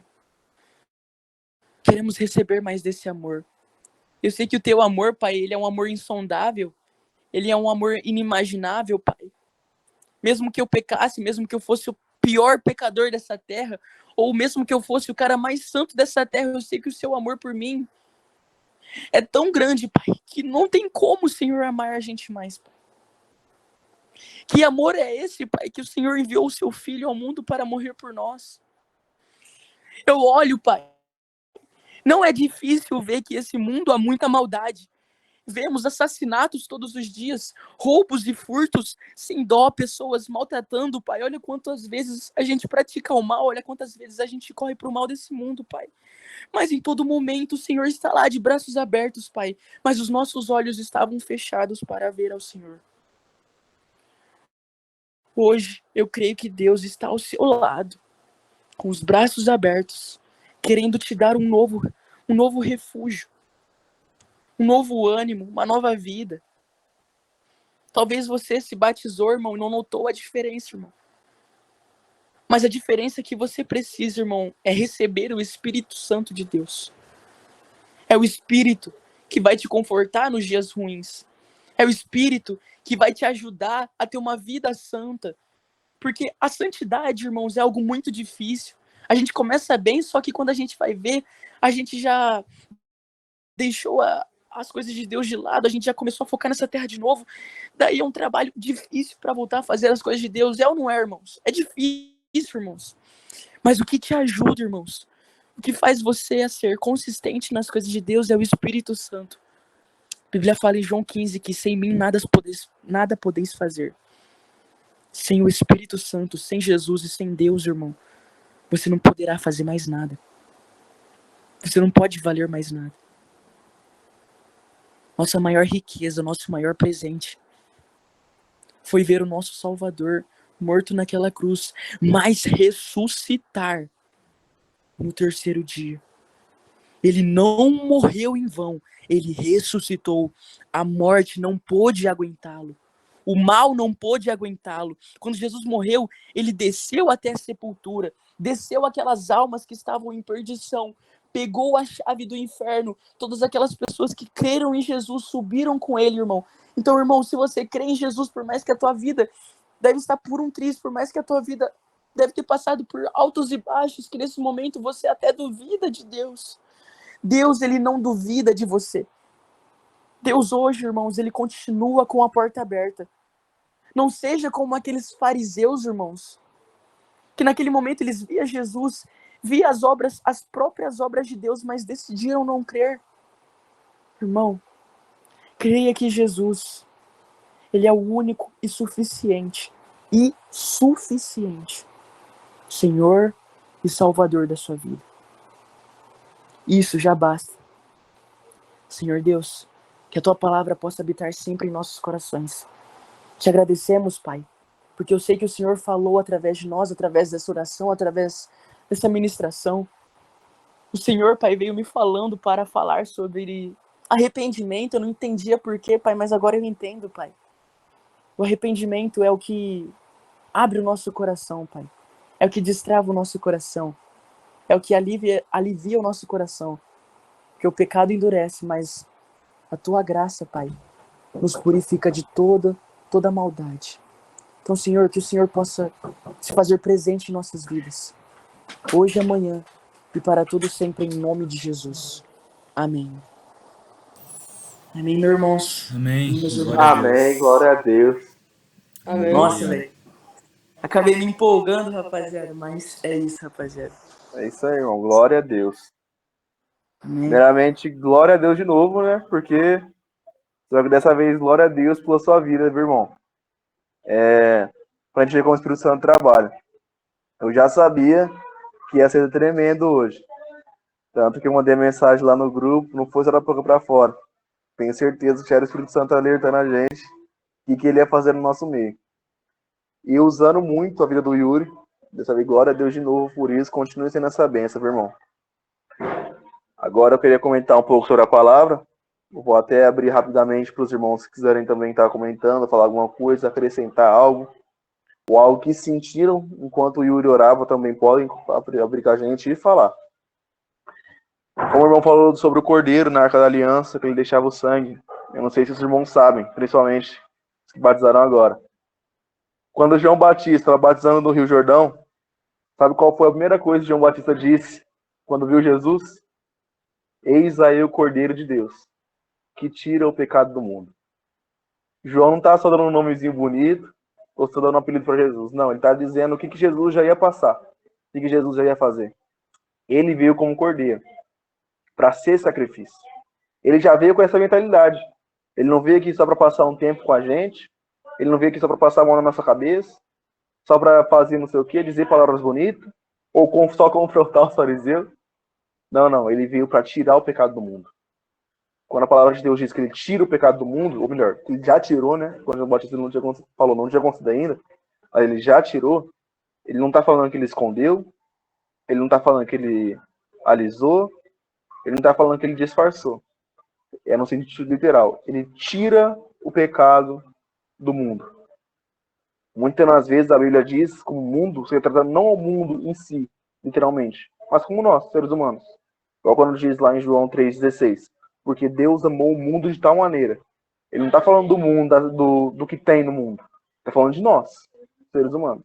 Queremos receber mais desse amor. Eu sei que o teu amor, Pai, ele é um amor insondável. Ele é um amor inimaginável, Pai. Mesmo que eu pecasse, mesmo que eu fosse o pior pecador dessa terra, ou mesmo que eu fosse o cara mais santo dessa terra, eu sei que o seu amor por mim é tão grande, Pai, que não tem como o Senhor amar a gente mais, Pai. Que amor é esse, Pai, que o Senhor enviou o seu Filho ao mundo para morrer por nós? Eu olho, Pai. Não é difícil ver que esse mundo há muita maldade. Vemos assassinatos todos os dias, roubos e furtos, sem dó, pessoas maltratando, Pai. Olha quantas vezes a gente pratica o mal, olha quantas vezes a gente corre para o mal desse mundo, Pai. Mas em todo momento o Senhor está lá de braços abertos, Pai. Mas os nossos olhos estavam fechados para ver ao Senhor. Hoje eu creio que Deus está ao seu lado, com os braços abertos, querendo te dar um novo refúgio, um novo ânimo, uma nova vida. Talvez você se batizou, irmão, e não notou a diferença, irmão. Mas a diferença que você precisa, irmão, é receber o Espírito Santo de Deus. É o Espírito que vai te confortar nos dias ruins. É o Espírito que vai te ajudar a ter uma vida santa. Porque a santidade, irmãos, é algo muito difícil. A gente começa bem, só que quando a gente vai ver, a gente já deixou as coisas de Deus de lado, a gente já começou a focar nessa terra de novo. Daí é um trabalho difícil para voltar a fazer as coisas de Deus. É ou não é, irmãos? É difícil, irmãos. Mas o que te ajuda, irmãos? O que faz você a ser consistente nas coisas de Deus é o Espírito Santo. A Bíblia fala em João 15 que sem mim nada podeis fazer. Sem o Espírito Santo, sem Jesus e sem Deus, irmão, você não poderá fazer mais nada. Você não pode valer mais nada. Nossa maior riqueza, nosso maior presente foi ver o nosso Salvador morto naquela cruz, mas ressuscitar no terceiro dia. Ele não morreu em vão, ele ressuscitou. A morte não pôde aguentá-lo. O mal não pôde aguentá-lo. Quando Jesus morreu, ele desceu até a sepultura, desceu aquelas almas que estavam em perdição, pegou a chave do inferno. Todas aquelas pessoas que creram em Jesus subiram com ele, irmão. Então, irmão, se você crê em Jesus, por mais que a tua vida deve estar por um triz, por mais que a tua vida deve ter passado por altos e baixos, que nesse momento você até duvida de Deus. Deus, ele não duvida de você. Deus hoje, irmãos, ele continua com a porta aberta. Não seja como aqueles fariseus, irmãos, que naquele momento eles viam Jesus, viam as obras, as próprias obras de Deus, mas decidiram não crer. Irmão, creia que Jesus, ele é o único e suficiente, Senhor e Salvador da sua vida. Isso já basta. Senhor Deus, que a tua palavra possa habitar sempre em nossos corações. Te agradecemos, Pai, porque eu sei que o Senhor falou através de nós, através dessa oração, através dessa ministração. O Senhor, Pai, veio me falando para falar sobre arrependimento. Eu não entendia por quê, Pai, mas agora eu entendo, Pai. O arrependimento é o que abre o nosso coração, Pai. É o que destrava o nosso coração. É o que alivia o nosso coração. Porque o pecado endurece, mas a tua graça, Pai, nos purifica de toda maldade. Então, Senhor, que o Senhor possa se fazer presente em nossas vidas, hoje e amanhã, e para todo sempre, em nome de Jesus. Amém. Amém, meus irmãos. Amém. Meus irmãos. Glória a Deus. Amém, glória a Deus. Amém. Nossa, velho. Acabei me empolgando, rapaziada, mas é isso, rapaziada. É isso aí, irmão. Glória a Deus. Amém. Primeiramente, glória a Deus de novo, né? Porque, só que dessa vez, glória a Deus pela sua vida, meu irmão. Pra gente ver como o Espírito Santo trabalha. Eu já sabia que ia ser tremendo hoje. Tanto que eu mandei mensagem lá no grupo, não foi só da boca pra fora. Tenho certeza que era o Espírito Santo alertando a gente e que ele ia fazer no nosso meio. E usando muito a vida do Yuri, dessa vez, glória a Deus de novo por isso, continue sendo essa bênção, meu irmão. Agora eu queria comentar um pouco sobre a palavra. Eu vou até abrir rapidamente para os irmãos que quiserem também estar comentando, falar alguma coisa, acrescentar algo, ou algo que sentiram enquanto o Yuri orava, também podem abrir com a gente e falar. Como o irmão falou sobre o cordeiro na Arca da Aliança, que ele deixava o sangue, eu não sei se os irmãos sabem, principalmente os que batizaram agora. Quando João Batista estava batizando no Rio Jordão, sabe qual foi a primeira coisa que João Batista disse quando viu Jesus? Eis aí o Cordeiro de Deus, que tira o pecado do mundo. João não está só dando um nomezinho bonito, ou só dando um apelido para Jesus. Não, ele está dizendo o que Jesus já ia passar, o que Jesus já ia fazer. Ele veio como cordeiro, para ser sacrifício. Ele já veio com essa mentalidade. Ele não veio aqui só para passar um tempo com a gente, ele não veio aqui só para passar a mão na nossa cabeça, só para fazer não sei o quê, dizer palavras bonitas, ou só confrontar os fariseus. Não, ele veio para tirar o pecado do mundo. Quando a palavra de Deus diz que ele tira o pecado do mundo, ou melhor, ele já tirou, né? Quando o Batista não tinha conseguido ainda, mas ele já tirou, ele não está falando que ele escondeu, ele não está falando que ele alisou, ele não está falando que ele disfarçou. É no sentido literal. Ele tira o pecado do mundo. Muitas das vezes a Bíblia diz como mundo, você trata não o mundo em si, literalmente, mas como nós, seres humanos. Igual quando diz lá em João 3,16. Porque Deus amou o mundo de tal maneira. Ele não está falando do mundo, do que tem no mundo. Está falando de nós, seres humanos.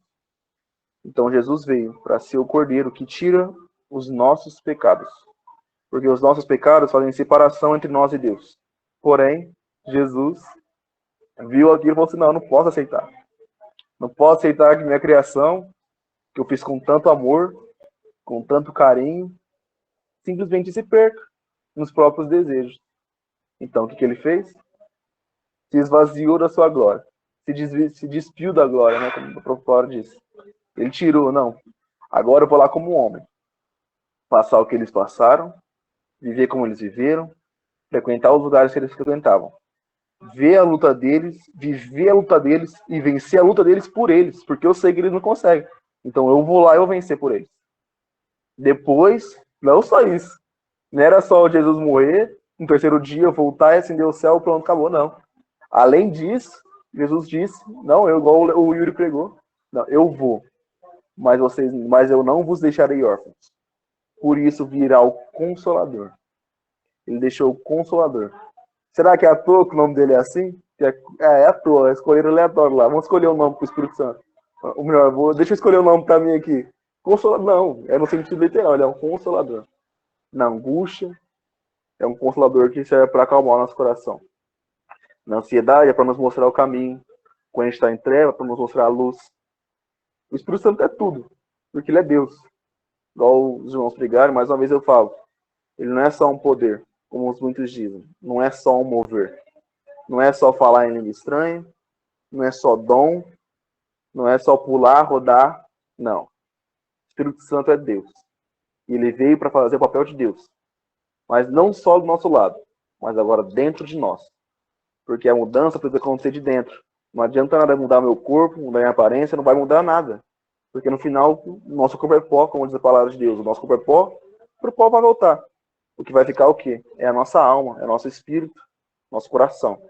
Então Jesus veio para ser o cordeiro que tira os nossos pecados. Porque os nossos pecados fazem separação entre nós e Deus. Porém, Jesus viu aquilo e falou assim, não, eu não posso aceitar. Não posso aceitar que minha criação, que eu fiz com tanto amor, com tanto carinho, simplesmente se perca nos próprios desejos. Então, o que ele fez? Se esvaziou da sua glória. Se despiu da glória, né? Como o próprio Paulo disse. Ele tirou, não. Agora eu vou lá como homem. Passar o que eles passaram, viver como eles viveram, frequentar os lugares que eles frequentavam. Ver a luta deles, viver a luta deles e vencer a luta deles por eles. Porque eu sei que eles não conseguem. Então eu vou lá e eu vou vencer por eles. Depois, não só isso. Não era só Jesus morrer, no terceiro dia voltar e acender o céu, pronto, acabou, não. Além disso, Jesus disse, não, eu, igual o Yuri pregou, não, eu vou, mas eu não vos deixarei órfãos. Por isso virá o Consolador. Ele deixou o Consolador. Será que é à toa que o nome dele é assim? É à toa, escolheram aleatório lá. Vamos escolher um nome para o Espírito Santo. Ou melhor, deixa eu escolher um nome para mim aqui. Consolador, não, é no sentido literal, ele é um Consolador. Na angústia, é um Consolador que serve para acalmar o nosso coração. Na ansiedade, é para nos mostrar o caminho. Quando a gente está em treva, é para nos mostrar a luz. O Espírito Santo é tudo, porque ele é Deus. Igual os irmãos pregaram, mais uma vez eu falo. Ele não é só um poder, como os muitos dizem. Não é só um mover. Não é só falar em língua estranha. Não é só dom. Não é só pular, rodar. Não. O Espírito Santo é Deus. E ele veio para fazer o papel de Deus. Mas não só do nosso lado, mas agora dentro de nós. Porque a mudança precisa acontecer de dentro. Não adianta nada mudar meu corpo, mudar minha aparência, não vai mudar nada. Porque no final, o nosso corpo é pó, como diz a palavra de Deus. O nosso corpo é pó, o pó vai voltar. O que vai ficar é o quê? É a nossa alma, é o nosso espírito, nosso coração.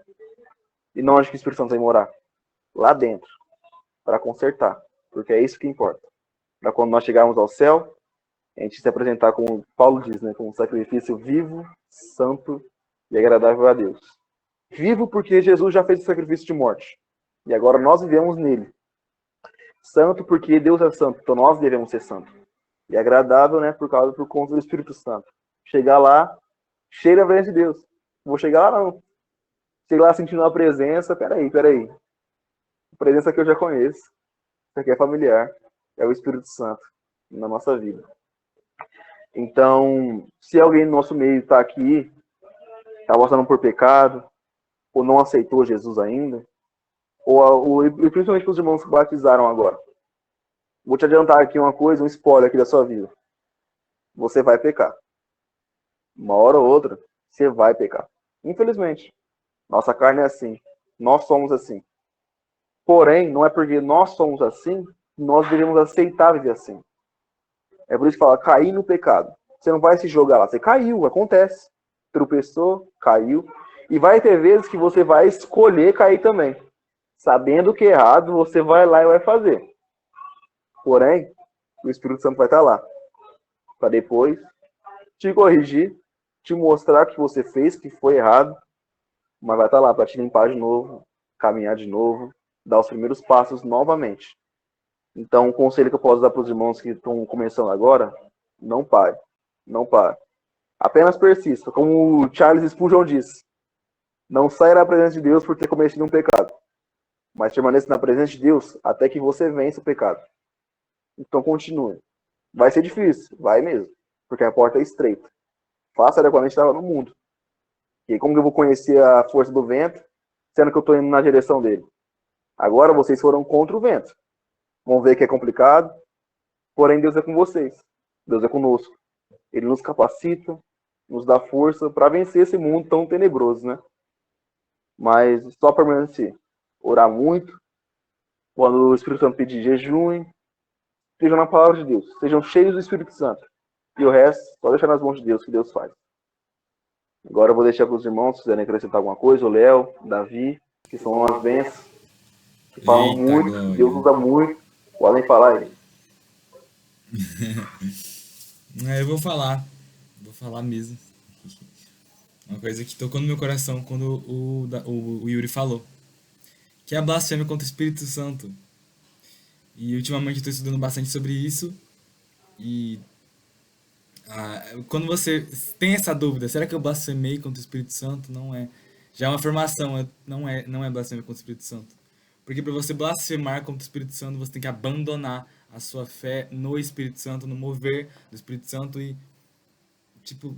E não onde que o Espírito Santo vai morar? Lá dentro, para consertar. Porque é isso que importa. Para quando nós chegarmos ao céu, a gente se apresentar, como Paulo diz, né, como um sacrifício vivo, santo e agradável a Deus. Vivo porque Jesus já fez o sacrifício de morte. E agora nós vivemos nele. Santo porque Deus é santo, então nós devemos ser santos. E agradável, né, por conta do Espírito Santo. Chegar lá, cheira a presença de Deus. Não vou chegar lá, não. Chegar lá sentindo uma presença, peraí. A presença que eu já conheço. Isso aqui é familiar. É o Espírito Santo na nossa vida. Então, se alguém no nosso meio está aqui, está passando por pecado, ou não aceitou Jesus ainda, ou principalmente para os irmãos que batizaram agora. Vou te adiantar aqui uma coisa, um spoiler aqui da sua vida. Você vai pecar. Uma hora ou outra, você vai pecar. Infelizmente. Nossa carne é assim. Nós somos assim. Porém, não é porque nós somos assim, nós devemos aceitar viver assim. É por isso que fala, cair no pecado. Você não vai se jogar lá. Você caiu, acontece. Tropeçou, caiu. E vai ter vezes que você vai escolher cair também. Sabendo que é errado, você vai lá e vai fazer. Porém, o Espírito Santo vai estar lá. Para depois te corrigir, te mostrar que você fez, que foi errado. Mas vai estar lá para te limpar de novo, caminhar de novo, dar os primeiros passos novamente. Então, o conselho que eu posso dar para os irmãos que estão começando agora, não pare. Não pare. Apenas persista. Como o Charles Spurgeon disse, não saia da presença de Deus por ter cometido um pecado, mas permaneça na presença de Deus até que você vença o pecado. Então, continue. Vai ser difícil, vai mesmo, porque a porta é estreita. Faça adequadamente estava no mundo. E como que eu vou conhecer a força do vento, sendo que eu estou indo na direção dele? Agora vocês foram contra o vento. Vão ver que é complicado, porém Deus é com vocês. Deus é conosco. Ele nos capacita, nos dá força para vencer esse mundo tão tenebroso, né? Mas só permanecer. Orar muito. Quando o Espírito Santo pedir jejum, estejam na palavra de Deus. Sejam cheios do Espírito Santo. E o resto, só deixar nas mãos de Deus, que Deus faz. Agora eu vou deixar para os irmãos, se quiserem acrescentar alguma coisa, o Léo, o Davi, que são as bênçãos, que falam Eita, muito, glória. Deus usa muito. Podem falar aí. Eu vou falar mesmo. Uma coisa que tocou no meu coração quando o Yuri falou, que é a blasfêmia contra o Espírito Santo. E ultimamente eu estou estudando bastante sobre isso. E quando você tem essa dúvida, será que eu blasfemei contra o Espírito Santo? Não é. Já é uma afirmação, não é blasfêmia contra o Espírito Santo. Porque para você blasfemar contra o Espírito Santo, você tem que abandonar a sua fé no Espírito Santo, no mover do Espírito Santo e, tipo,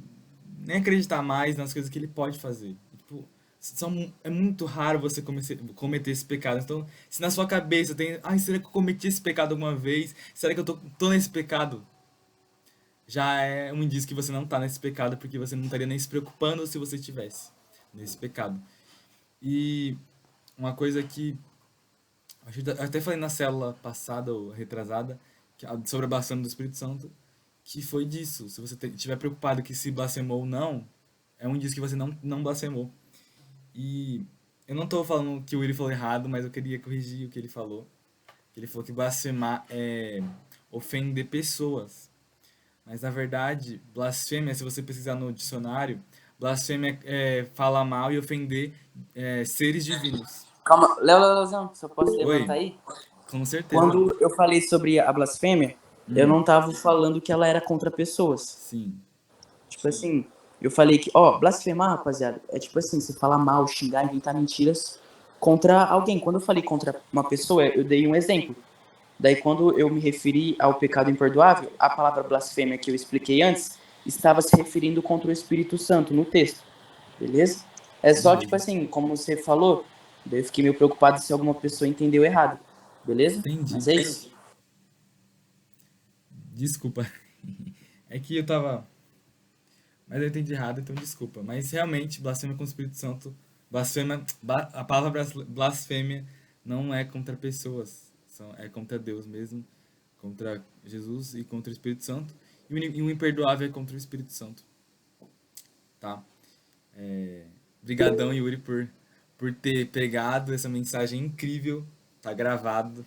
nem acreditar mais nas coisas que ele pode fazer. Tipo, é muito raro você cometer esse pecado. Então, se na sua cabeça tem, ai, será que eu cometi esse pecado alguma vez? Será que eu tô nesse pecado? Já é um indício que você não tá nesse pecado, porque você não estaria nem se preocupando se você estivesse nesse pecado. E uma coisa que eu até falei na célula passada ou retrasada, sobre a blasfêmia do Espírito Santo, que foi disso. Se você estiver preocupado que se blasfemou ou não, é um indício que você não blasfemou. E eu não tô falando que o Willi falou errado, mas eu queria corrigir o que ele falou. Ele falou que blasfemar é ofender pessoas. Mas na verdade, blasfêmia, se você pesquisar no dicionário, blasfêmia é falar mal e ofender seres divinos. Calma, Leozão, só posso Oi, levantar aí? com certeza. Quando eu falei sobre a blasfêmia, eu não tava falando que ela era contra pessoas. Sim, Tipo assim, eu falei que, blasfemar, rapaziada, é tipo assim, você falar mal, xingar, inventar mentiras contra alguém. Quando eu falei contra uma pessoa, eu dei um exemplo. Daí, quando eu me referi ao pecado imperdoável, a palavra blasfêmia que eu expliquei antes estava se referindo contra o Espírito Santo no texto, beleza? É só, tipo assim, como você falou, daí eu fiquei meio preocupado se alguma pessoa entendeu errado, beleza? entendi. Mas é isso. Desculpa. É que eu tava. Mas eu entendi errado, então desculpa. Mas realmente, blasfêmia com o Espírito Santo. A palavra blasfêmia não é contra pessoas. É contra Deus mesmo. Contra Jesus e contra o Espírito Santo. E o imperdoável é contra o Espírito Santo. Tá? Brigadão, Yuri, por ter pegado essa mensagem incrível. Tá gravado.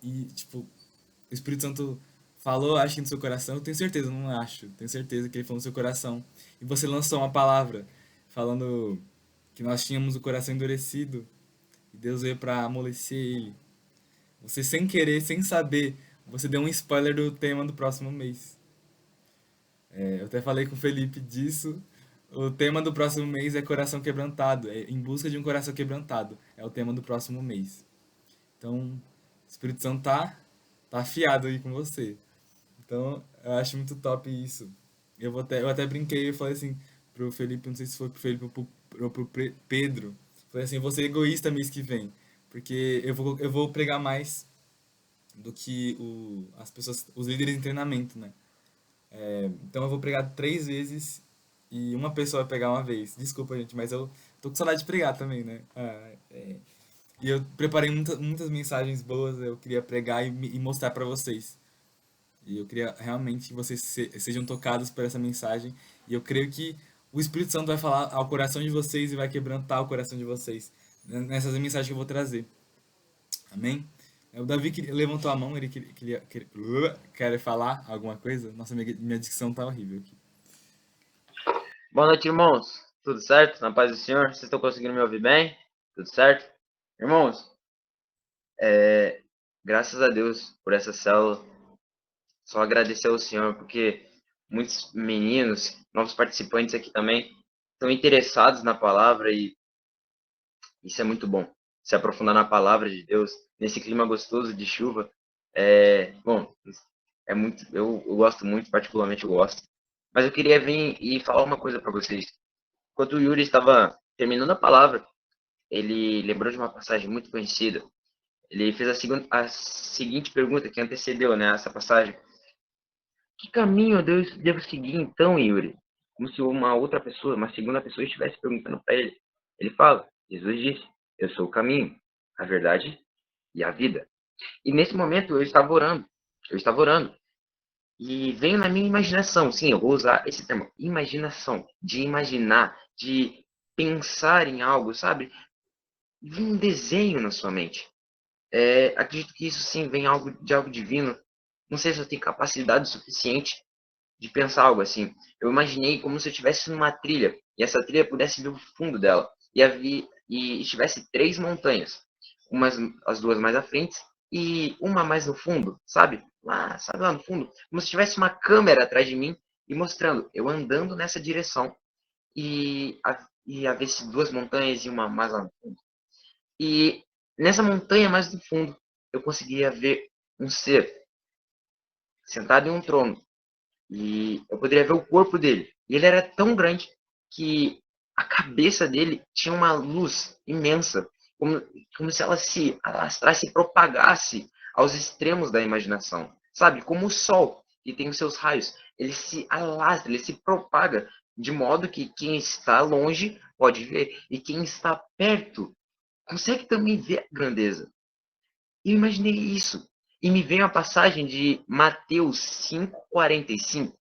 E, tipo, o Espírito Santo falou, acho que no seu coração. Eu tenho certeza, não acho. Tenho certeza que ele falou no seu coração. E você lançou uma palavra falando que nós tínhamos o coração endurecido. E Deus veio para amolecer ele. Você, sem querer, sem saber, você deu um spoiler do tema do próximo mês. Eu até falei com o Felipe disso. O tema do próximo mês é coração quebrantado. É em busca de um coração quebrantado. É o tema do próximo mês. Então, o Espírito Santo tá afiado aí com você. Então, eu acho muito top isso. Eu até brinquei e falei assim pro Felipe, não sei se foi pro Felipe ou pro Pedro. Falei assim, eu vou ser egoísta mês que vem. Porque eu vou pregar mais do que as pessoas, os líderes em treinamento, né? Então eu vou pregar 3 vezes e uma pessoa vai pegar uma vez. Desculpa, gente, mas eu tô com saudade de pregar também, né? E eu preparei muitas mensagens boas, eu queria pregar e mostrar pra vocês. E eu queria realmente que vocês sejam tocados por essa mensagem. E eu creio que o Espírito Santo vai falar ao coração de vocês e vai quebrantar o coração de vocês nessas mensagens que eu vou trazer. Amém? O Davi levantou a mão, ele quer falar alguma coisa? Nossa, minha dicção tá horrível aqui. Boa noite, irmãos. Tudo certo? Na paz do Senhor? Vocês estão conseguindo me ouvir bem? Tudo certo? Irmãos, graças a Deus por essa célula. Só agradecer ao Senhor, porque muitos meninos, novos participantes aqui também, estão interessados na palavra e isso é muito bom. Se aprofundar na palavra de Deus, nesse clima gostoso de chuva, bom, é muito, eu gosto muito, particularmente eu gosto. Mas eu queria vir e falar uma coisa para vocês. Enquanto o Yuri estava terminando a palavra, ele lembrou de uma passagem muito conhecida. Ele fez a seguinte pergunta que antecedeu, né, essa passagem. Que caminho eu devo seguir então, Yuri? Como se uma outra pessoa, uma segunda pessoa, estivesse perguntando para ele. Ele fala, Jesus disse, eu sou o caminho, a verdade e a vida. E nesse momento eu estava orando. E veio na minha imaginação, sim, eu vou usar esse termo, imaginação, de imaginar, de pensar em algo, sabe? Vem um desenho na sua mente. Acredito que isso sim vem de algo divino. Não sei se eu tenho capacidade suficiente de pensar algo assim. Eu imaginei como se eu estivesse numa trilha e essa trilha pudesse ver o fundo dela e estivesse 3 montanhas, as 2 mais à frente e uma mais no fundo, sabe? Sabe lá no fundo, como se tivesse uma câmera atrás de mim e mostrando eu andando nessa direção e haver 2 montanhas e uma mais lá no fundo. E nessa montanha mais no fundo eu conseguia ver um ser sentado em um trono. E eu poderia ver o corpo dele. E ele era tão grande que a cabeça dele tinha uma luz imensa, como se ela se alastrasse e propagasse aos extremos da imaginação. Sabe? Como o sol, que tem os seus raios. Ele se alastra, ele se propaga, de modo que quem está longe pode ver, e quem está perto consegue também ver a grandeza. E eu imaginei isso. E me veio a passagem de Mateus 5:45.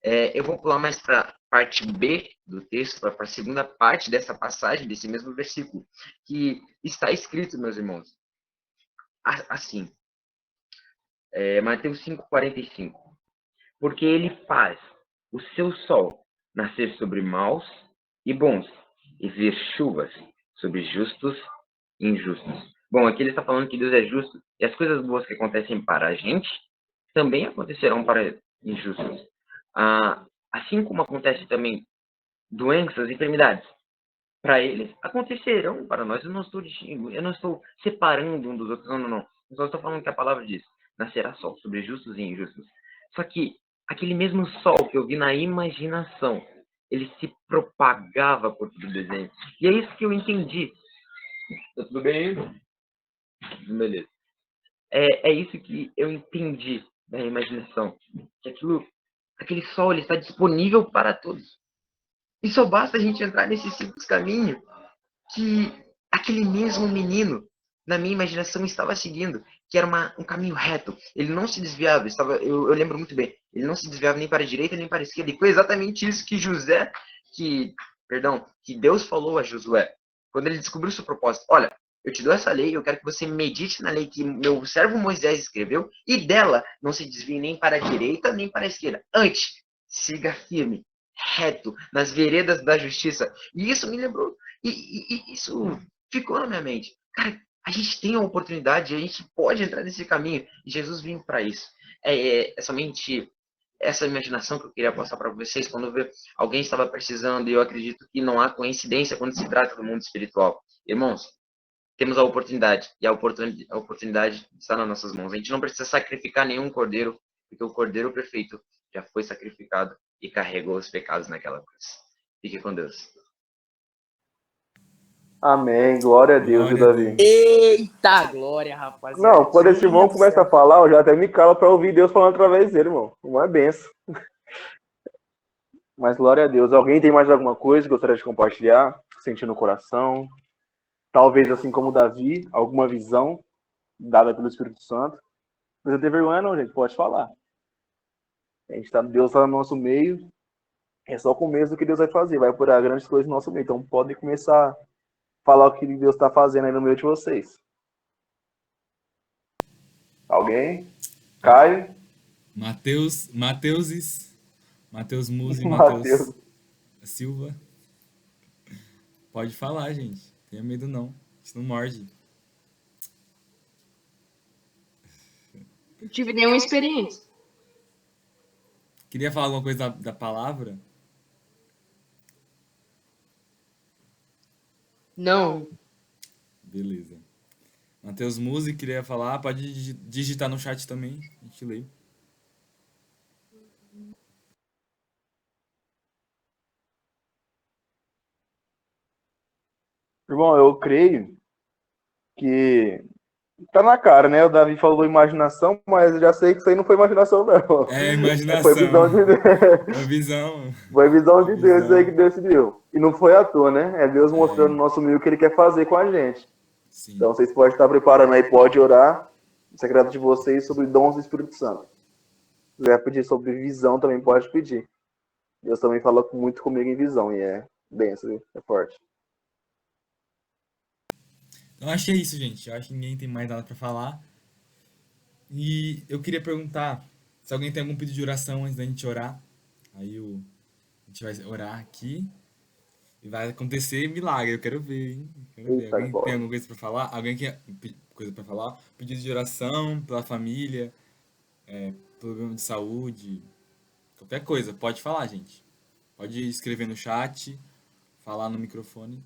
Eu vou pular mais para a parte B do texto, para a segunda parte dessa passagem, desse mesmo versículo, que está escrito, meus irmãos, assim, Mateus 5:45. Porque ele faz o seu sol nascer sobre maus e bons, e vir chuvas sobre justos e injustos. Bom, aqui ele está falando que Deus é justo, e as coisas boas que acontecem para a gente também acontecerão para injustos. Assim como acontece também doenças, enfermidades, para eles acontecerão para nós. Eu não estou separando um dos outros, não. Eu só estou falando que a palavra diz: nascerá sol sobre justos e injustos. Só que aquele mesmo sol que eu vi na imaginação, ele se propagava por todo o desenho. E é isso que eu entendi. Tá tudo bem? Beleza. É isso que eu entendi da imaginação. Que aquele sol ele está disponível para todos. E só basta a gente entrar nesse simples caminho que aquele mesmo menino, na minha imaginação, estava seguindo, que era um caminho reto. Ele não se desviava, eu lembro muito bem, ele não se desviava nem para a direita nem para a esquerda. E foi exatamente isso que Deus falou a Josué, quando ele descobriu o seu propósito. Olha, eu te dou essa lei, eu quero que você medite na lei que meu servo Moisés escreveu, e dela não se desvie nem para a direita nem para a esquerda. Antes, siga firme, reto, nas veredas da justiça. E isso me lembrou, e isso ficou na minha mente. Cara, a gente tem a oportunidade, a gente pode entrar nesse caminho, e Jesus veio para isso. É somente essa imaginação que eu queria passar para vocês quando alguém estava precisando, e eu acredito que não há coincidência quando se trata do mundo espiritual. Irmãos, temos a oportunidade, e a oportunidade está nas nossas mãos. A gente não precisa sacrificar nenhum cordeiro, porque o cordeiro perfeito já foi sacrificado e carregou os pecados naquela cruz. Fique com Deus. Amém. Glória a Deus, viu, Glória a Davi? Deus. Eita glória, rapaziada. Não, quando esse irmão começa a falar, eu já até me calo para ouvir Deus falando através dele, irmão. Uma benção. Mas glória a Deus. Alguém tem mais alguma coisa que gostaria de compartilhar? Sentir no coração? Talvez, assim como Davi, alguma visão dada pelo Espírito Santo? Não precisa ter vergonha não, gente. Pode falar. Deus está no nosso meio. É só o começo do que Deus vai fazer. Vai operar grandes coisas no nosso meio. Então podem começar a falar o que Deus está fazendo aí no meio de vocês. Alguém? Caio? Matheus Musi, Mateus. Matheus Silva. Pode falar, gente. Tenha medo não. Isso não morde. Não tive nenhuma experiência. Queria falar alguma coisa da palavra? Não. Beleza. Matheus Musi queria falar. Pode digitar no chat também. A gente lê. Irmão, eu creio que tá na cara, né? O Davi falou imaginação, mas eu já sei que isso aí não foi imaginação, não. É, imaginação. Foi visão de Deus. É visão. Foi visão de Deus Visão. aí que Deus se deu. E não foi à toa, né? É Deus mostrando no nosso meio o que Ele quer fazer com a gente. Sim. Então vocês podem estar preparando aí, pode orar. O secreto de vocês sobre dons do Espírito Santo. Se quiser pedir sobre visão, também pode pedir. Deus também fala muito comigo em visão, e é benção, viu? É forte. Então acho que é isso, gente. Eu acho que ninguém tem mais nada pra falar. E eu queria perguntar se alguém tem algum pedido de oração antes da gente orar. Aí a gente vai orar aqui e vai acontecer milagre. Eu quero ver, hein? Quero ver. Eita, Alguém glória. tem alguma coisa pra falar? Alguém quer coisa pra falar? Pedido de oração pela família, problema de saúde, qualquer coisa. Pode falar, gente. Pode escrever no chat, falar no microfone.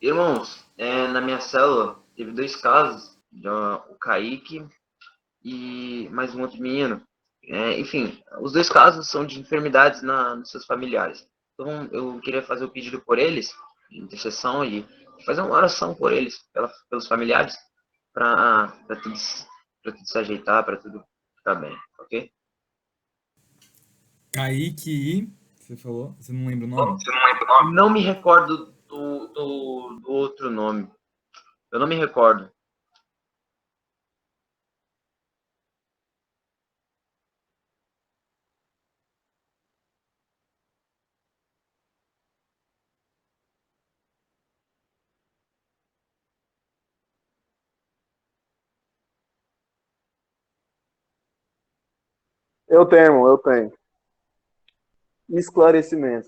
Irmãos, na minha célula teve 2 casos, o Kaique e mais um outro menino. Enfim, os 2 casos são de enfermidades nos seus familiares. Então eu queria fazer o pedido por eles, de intercessão, e fazer uma oração por eles, pelos familiares, para tudo se ajeitar, para tudo ficar bem, ok? Kaique e Você falou? Você não lembra o nome? Não me recordo do outro nome. Eu não me recordo. Eu tenho, irmão, eu tenho. Esclarecimento.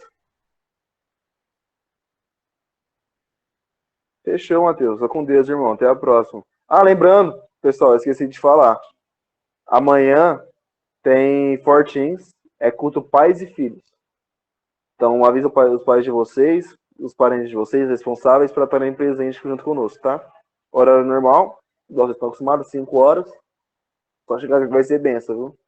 Fechou, Matheus. Tô com Deus, irmão. Até a próxima. Ah, lembrando, pessoal, eu esqueci de falar. Amanhã tem Fortins, é culto pais e filhos. Então avisa os pais de vocês, os parentes de vocês, responsáveis, para estarem presentes junto conosco, tá? Horário normal, igual vocês estão acostumados, 5 horas. Só chegar que vai ser benção, viu?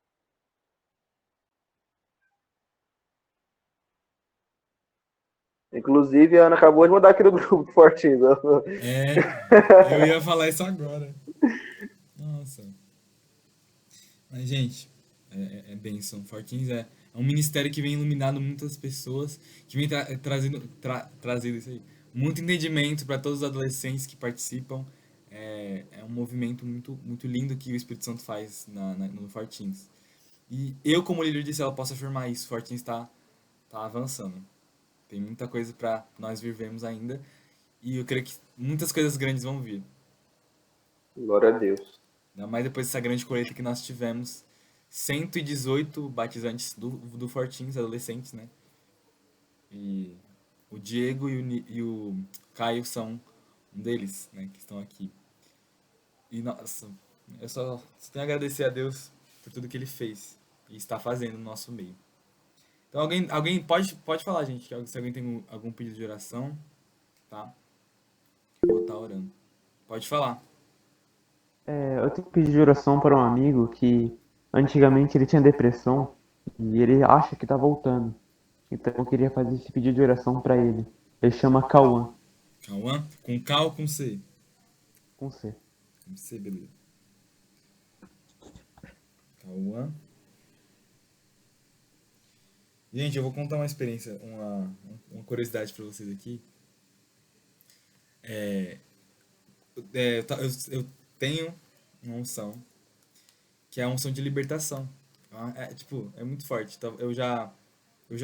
Inclusive, a Ana acabou de mandar aqui no grupo do Fortins. Eu ia falar isso agora. Nossa. Mas, gente, é bênção. Fortins é um ministério que vem iluminando muitas pessoas, que vem trazendo isso aí. Muito entendimento para todos os adolescentes que participam. É um movimento muito, muito lindo que o Espírito Santo faz no Fortins. E eu, como líder de célula, posso afirmar isso. Fortins está avançando. Tem muita coisa para nós vivermos ainda. E eu creio que muitas coisas grandes vão vir. Glória a Deus. Ainda mais depois dessa grande colheita que nós tivemos. 118 batizantes do Fortins, adolescentes, né? E o Diego e o Caio são um deles, né? Que estão aqui. E, nossa, eu só tenho a agradecer a Deus por tudo que ele fez e está fazendo no nosso meio. Então, alguém pode falar, gente, se alguém tem algum pedido de oração, tá? Eu vou estar orando. Pode falar. Eu tenho que pedir de oração para um amigo que antigamente ele tinha depressão e ele acha que tá voltando. Então eu queria fazer esse pedido de oração para ele. Ele chama Cauã, Cauã? Com K ou com C? com C. Com C, beleza. Cauã. Gente, eu vou contar uma experiência, uma curiosidade pra vocês aqui. Eu tenho uma unção, que é a unção de libertação. Tipo, é muito forte. Então, eu já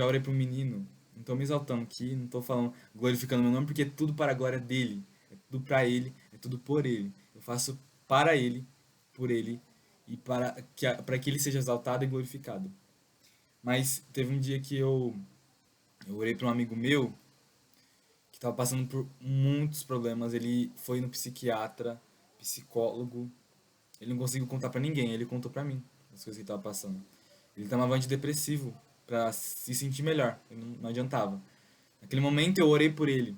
orei para um menino, não tô me exaltando aqui, não tô falando, glorificando meu nome, porque é tudo para a glória dele. É tudo para ele, é tudo por ele. Eu faço para ele, por ele, e para que ele seja exaltado e glorificado. Mas teve um dia que eu orei para um amigo meu que estava passando por muitos problemas. Ele foi no psiquiatra, psicólogo. Ele não conseguiu contar para ninguém, ele contou para mim as coisas que ele estava passando. Ele tomava antidepressivo para se sentir melhor, não adiantava. Naquele momento eu orei por ele.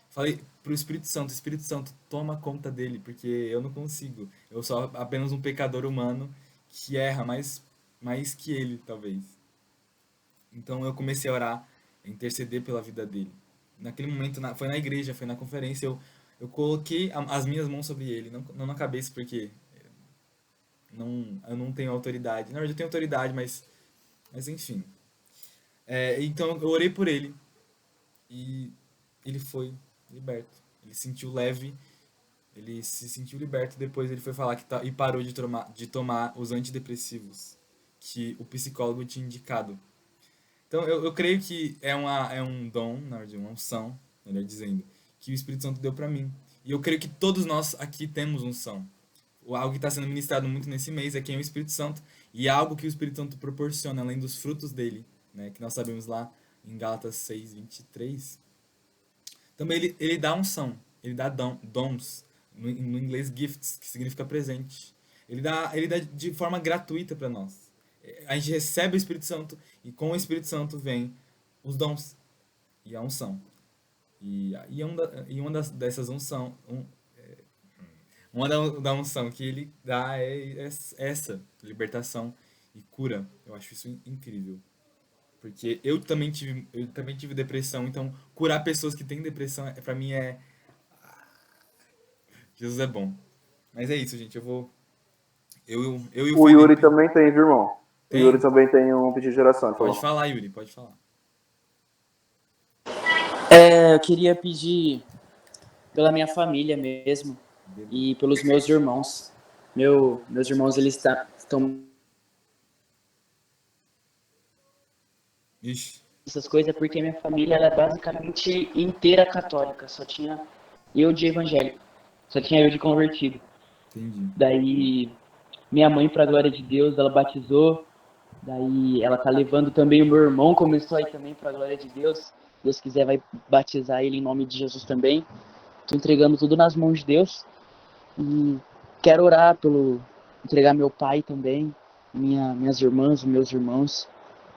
Falei pro Espírito Santo, toma conta dele, porque eu não consigo. Eu sou apenas um pecador humano que erra mais que ele, talvez. Então eu comecei a orar, a interceder pela vida dele. Naquele momento, foi na igreja, foi na conferência, eu coloquei as minhas mãos sobre ele, não na cabeça, porque eu não tenho autoridade. Na verdade, eu tenho autoridade, mas enfim. Então eu orei por ele e ele foi liberto. Ele se sentiu leve, ele se sentiu liberto. Depois ele foi falar e parou de tomar os antidepressivos que o psicólogo tinha indicado. Então, eu creio que é um dom, na verdade, uma unção, melhor dizendo, que o Espírito Santo deu para mim. E eu creio que todos nós aqui temos unção. Algo que está sendo ministrado muito nesse mês é quem é o Espírito Santo. E é algo que o Espírito Santo proporciona, além dos frutos dele, né, que nós sabemos lá em Gálatas 6:23. Também ele dá unção, ele dá dons, no inglês gifts, que significa presente. Ele dá de forma gratuita para nós. A gente recebe o Espírito Santo e com o Espírito Santo vem os dons e a unção. Dessas unção, da unção que ele dá é essa libertação e cura. Eu acho isso incrível. Porque eu também tive depressão, então curar pessoas que têm depressão para mim Jesus é bom. Mas é isso, gente, eu e o O Yuri Felipe também tem, viu, irmão? O Yuri tem. também tem um pedido de oração, por Pode favor. falar, Yuri, pode falar. Eu queria pedir pela minha família mesmo e pelos meus irmãos. Meus irmãos, eles estão Ixi, essas coisas porque minha família ela é basicamente inteira católica. Só tinha eu de evangélico. Só tinha eu de convertido. entendi. Daí, minha mãe, pra glória de Deus, ela batizou. Daí, ela tá levando também o meu irmão, começou aí também, pra glória de Deus. Se Deus quiser, vai batizar ele em nome de Jesus também. Tô entregando tudo nas mãos de Deus. E quero orar entregar meu pai também, minhas irmãs, meus irmãos,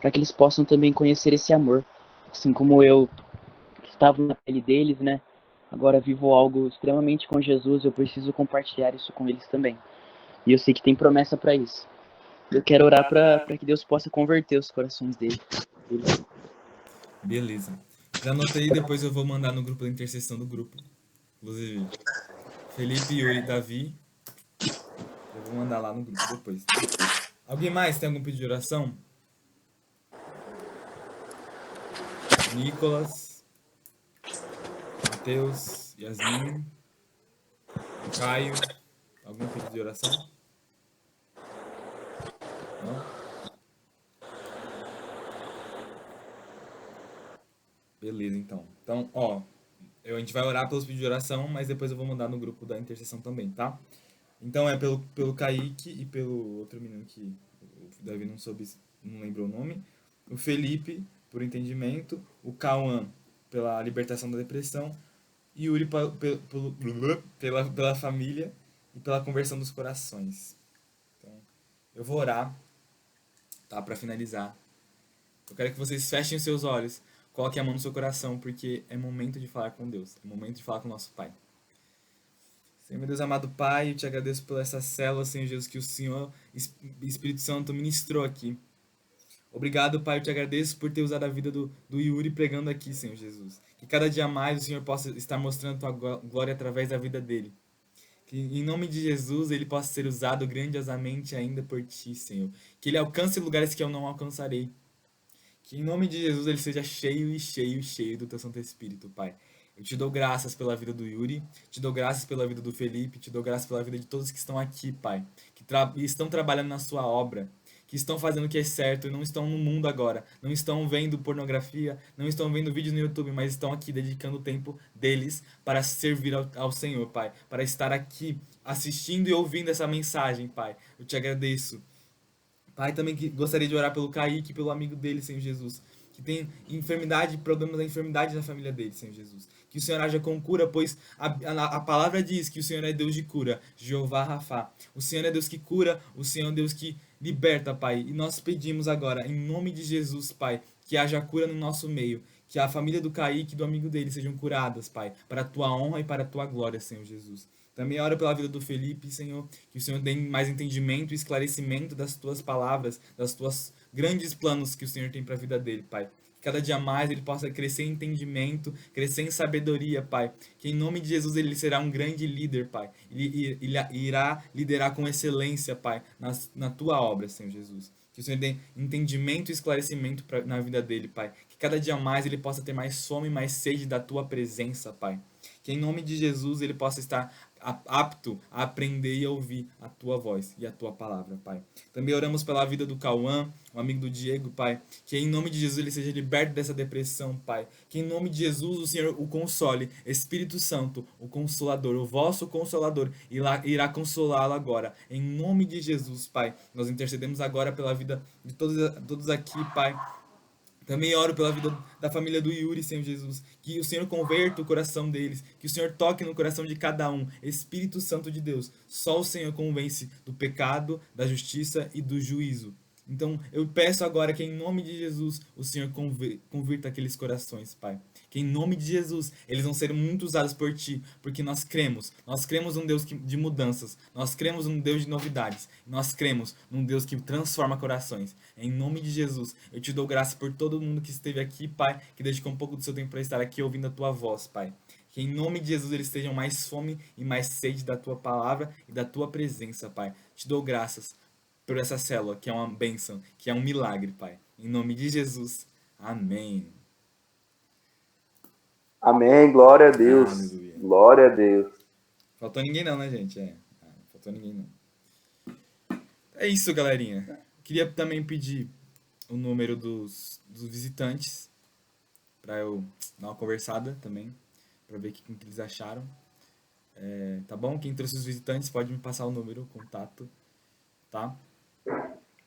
para que eles possam também conhecer esse amor. Assim como eu estava na pele deles, né? Agora vivo algo extremamente com Jesus, eu preciso compartilhar isso com eles também. E eu sei que tem promessa para isso. Eu quero orar para que Deus possa converter os corações deles. Beleza. Já anotei, depois eu vou mandar no grupo da intercessão do grupo. Inclusive, Felipe, Yuri, Davi. Eu vou mandar lá no grupo depois, tá? Alguém mais tem algum pedido de oração? Nicolas, Matheus, Yasmin, Caio. Algum pedido de oração? Não? Beleza, então. Então, ó, a gente vai orar pelos pedidos de oração, mas depois eu vou mandar no grupo da intercessão também, tá? Então é pelo Kaique e pelo outro menino que o Davi não soube, não lembrou o nome. O Felipe, por entendimento. O Cauã, pela libertação da depressão. E Yuri pela família e pela conversão dos corações. Então, eu vou orar, tá? Pra finalizar. Eu quero que vocês fechem os seus olhos, coloquem a mão no seu coração, porque é momento de falar com Deus, é momento de falar com o nosso Pai. Senhor, meu Deus amado Pai, eu te agradeço por essa célula, Senhor Jesus, que o Senhor, Espírito Santo, ministrou aqui. Obrigado, Pai, eu te agradeço por ter usado a vida do Yuri pregando aqui, Senhor Jesus. Que cada dia mais o Senhor possa estar mostrando a tua glória através da vida dele. Que em nome de Jesus ele possa ser usado grandiosamente ainda por ti, Senhor. Que ele alcance lugares que eu não alcançarei. Que em nome de Jesus ele seja cheio e cheio e cheio do teu Santo Espírito, Pai. Eu te dou graças pela vida do Yuri, te dou graças pela vida do Felipe, te dou graças pela vida de todos que estão aqui, Pai. Que estão trabalhando na sua obra, que estão fazendo o que é certo e não estão no mundo agora. Não estão vendo pornografia, não estão vendo vídeos no YouTube, mas estão aqui dedicando o tempo deles para servir ao Senhor, Pai. Para estar aqui assistindo e ouvindo essa mensagem, Pai. Eu te agradeço. Pai, também gostaria de orar pelo Kaique, pelo amigo dele, Senhor Jesus, que tem enfermidade, problemas da enfermidade na família dele, Senhor Jesus. Que o Senhor haja com cura, pois a palavra diz que o Senhor é Deus de cura, Jeová Rafá. O Senhor é Deus que cura, o Senhor é Deus que liberta, Pai. E nós pedimos agora, em nome de Jesus, Pai, que haja cura no nosso meio, que a família do Kaique e do amigo dele sejam curadas, Pai, para a tua honra e para a tua glória, Senhor Jesus. Também oro pela vida do Felipe, Senhor, que o Senhor dê mais entendimento e esclarecimento das tuas palavras, das tuas grandes planos que o Senhor tem para a vida dele, Pai. Que cada dia mais ele possa crescer em entendimento, crescer em sabedoria, Pai. Que em nome de Jesus ele será um grande líder, Pai. Ele irá liderar com excelência, Pai, na tua obra, Senhor Jesus. Que o Senhor dê entendimento e esclarecimento na vida dele, Pai. Que cada dia mais ele possa ter mais fome e mais sede da tua presença, Pai. Que em nome de Jesus ele possa estar apto a aprender e a ouvir a tua voz e a tua palavra, Pai. Também oramos pela vida do Cauã, o amigo do Diego, Pai. Que em nome de Jesus ele seja liberto dessa depressão, Pai. Que em nome de Jesus o Senhor o console. Espírito Santo, o Consolador, o vosso Consolador, irá consolá-lo agora. Em nome de Jesus, Pai. Nós intercedemos agora pela vida de todos aqui, Pai. Também oro pela vida da família do Yuri, Senhor Jesus. Que o Senhor converta o coração deles. Que o Senhor toque no coração de cada um. Espírito Santo de Deus. Só o Senhor convence do pecado, da justiça e do juízo. Então, eu peço agora que em nome de Jesus o Senhor convirta aqueles corações, Pai. Que em nome de Jesus eles vão ser muito usados por Ti, porque nós cremos. Nós cremos num Deus de mudanças. Nós cremos num Deus de novidades. Nós cremos num Deus que transforma corações. Em nome de Jesus, eu te dou graça por todo mundo que esteve aqui, Pai, que dedicou um pouco do seu tempo para estar aqui ouvindo a Tua voz, Pai. Que em nome de Jesus eles tenham mais fome e mais sede da Tua palavra e da Tua presença, Pai. Te dou graças por essa célula, que é uma bênção, que é um milagre, Pai. Em nome de Jesus. Amém. Amém. Glória a Deus. Aleluia. Glória a Deus. Faltou ninguém não, né, gente? Não faltou ninguém não. É isso, galerinha. Queria também pedir o número dos visitantes para eu dar uma conversada também, para ver o que eles acharam. Tá bom? Quem trouxe os visitantes pode me passar o número, o contato, tá?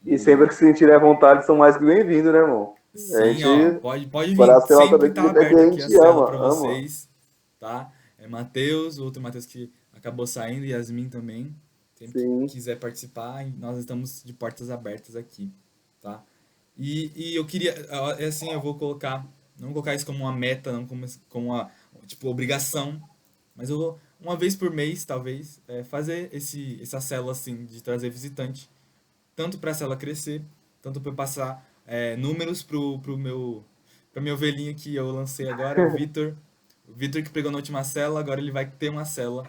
E sempre que se sentirem à vontade, são mais que bem-vindos, né, irmão? Sim, ó, pode vir. coração Sempre também tá que aberto a aqui a gente cela ama, para ama. vocês, tá? É Matheus, o outro Matheus que acabou saindo, e Yasmin também. Sempre Sim. que quiser participar, nós estamos de portas abertas aqui, tá? E eu queria, assim, eu vou colocar, não vou colocar isso como uma meta, não como uma, tipo, obrigação, mas eu vou, uma vez por mês, talvez, fazer essa célula, assim, de trazer visitante, tanto para a célula crescer, tanto para eu passar números pra minha ovelhinha que eu lancei agora, o Vitor. O Vitor que pegou na última célula, agora ele vai ter uma célula.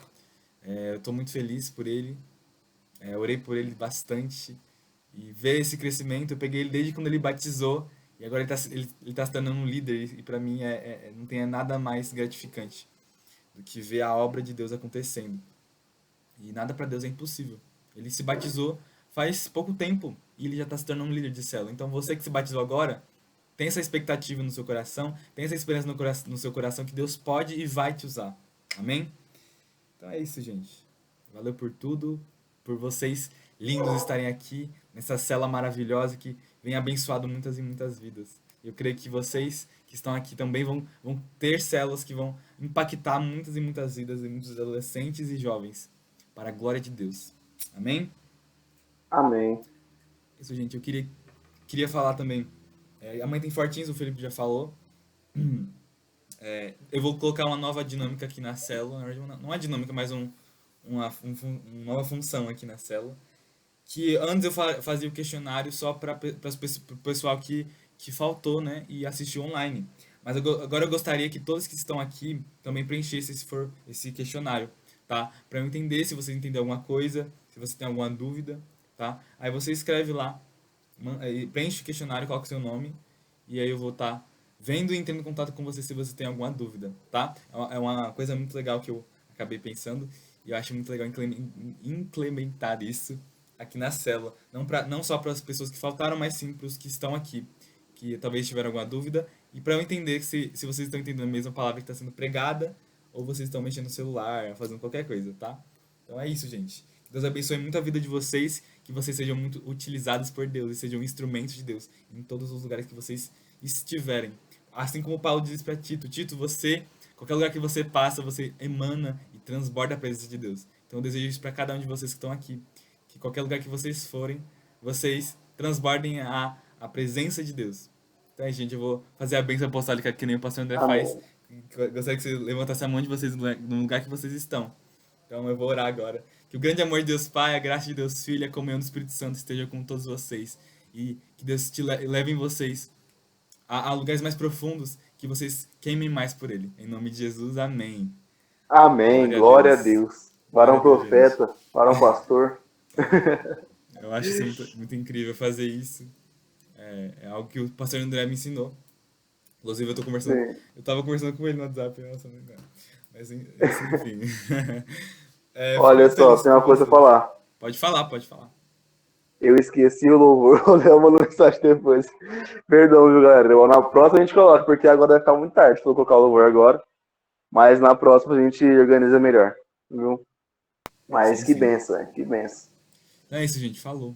Eu tô muito feliz por ele. Orei por ele bastante. E ver esse crescimento, eu peguei ele desde quando ele batizou. E agora ele tá se tornando um líder. E para mim não tem nada mais gratificante do que ver a obra de Deus acontecendo. E nada para Deus é impossível. Ele se batizou faz pouco tempo e ele já está se tornando um líder de célula. Então você que se batizou agora, tem essa expectativa no seu coração, tem essa esperança no seu coração que Deus pode e vai te usar. Amém? Então é isso, gente. Valeu por tudo, por vocês lindos estarem aqui nessa célula maravilhosa que vem abençoado muitas e muitas vidas. Eu creio que vocês que estão aqui também vão ter células que vão impactar muitas e muitas vidas e muitos adolescentes e jovens para a glória de Deus. Amém? Amém. Isso, gente. Eu queria falar também. Amanhã tem Fortins, o Felipe já falou. Eu vou colocar uma nova dinâmica aqui na célula. Na verdade, não é dinâmica, mas uma nova função aqui na célula. Que antes eu fazia o questionário só para o pessoal que faltou, né? E assistiu online. Mas agora eu gostaria que todos que estão aqui também preenchessem esse questionário, tá? Para eu entender se você entendeu alguma coisa, se você tem alguma dúvida, tá? Aí você escreve lá, preenche o questionário, coloca o seu nome, e aí eu vou estar vendo e entrando em contato com você se você tem alguma dúvida, tá? É uma coisa muito legal que eu acabei pensando, e eu acho muito legal implementar isso aqui na célula. Não só para as pessoas que faltaram, mas sim para os que estão aqui, que talvez tiveram alguma dúvida, e para eu entender se vocês estão entendendo a mesma palavra que está sendo pregada, ou vocês estão mexendo no celular, fazendo qualquer coisa, tá? Então é isso, gente. Que Deus abençoe muito a vida de vocês, que vocês sejam muito utilizados por Deus e sejam instrumentos de Deus em todos os lugares que vocês estiverem. Assim como Paulo diz para Tito, qualquer lugar que você passa, você emana e transborda a presença de Deus. Então eu desejo isso para cada um de vocês que estão aqui, que qualquer lugar que vocês forem, vocês transbordem a presença de Deus. Então, gente, eu vou fazer a bênção apostólica que nem o pastor André Amém. faz. Eu gostaria que você levantasse a mão de vocês no lugar que vocês estão. Então eu vou orar agora. Que o grande amor de Deus Pai, a graça de Deus Filho e a comunhão do Espírito Santo esteja com todos vocês. E que Deus leve vocês a lugares mais profundos, que vocês queimem mais por Ele. Em nome de Jesus, amém. Amém. Glória a Deus. Varão Glória a Deus, profeta, varão pastor. Eu acho isso muito, muito incrível fazer isso. É algo que o pastor André me ensinou. Inclusive, Sim. eu tava conversando com ele no WhatsApp, nossa, não engano. Mas, enfim. Olha fico só, feliz tem uma por coisa a vocês. falar. Pode falar, pode falar. Eu esqueci o louvor. O Léo mandou mensagem depois. Perdão, viu, galera? Na próxima a gente coloca, porque agora vai ficar muito tarde se eu colocar o louvor agora. Mas na próxima a gente organiza melhor. Viu? Mas Sim, que sim. benção, que benção. Então é isso, gente. Falou.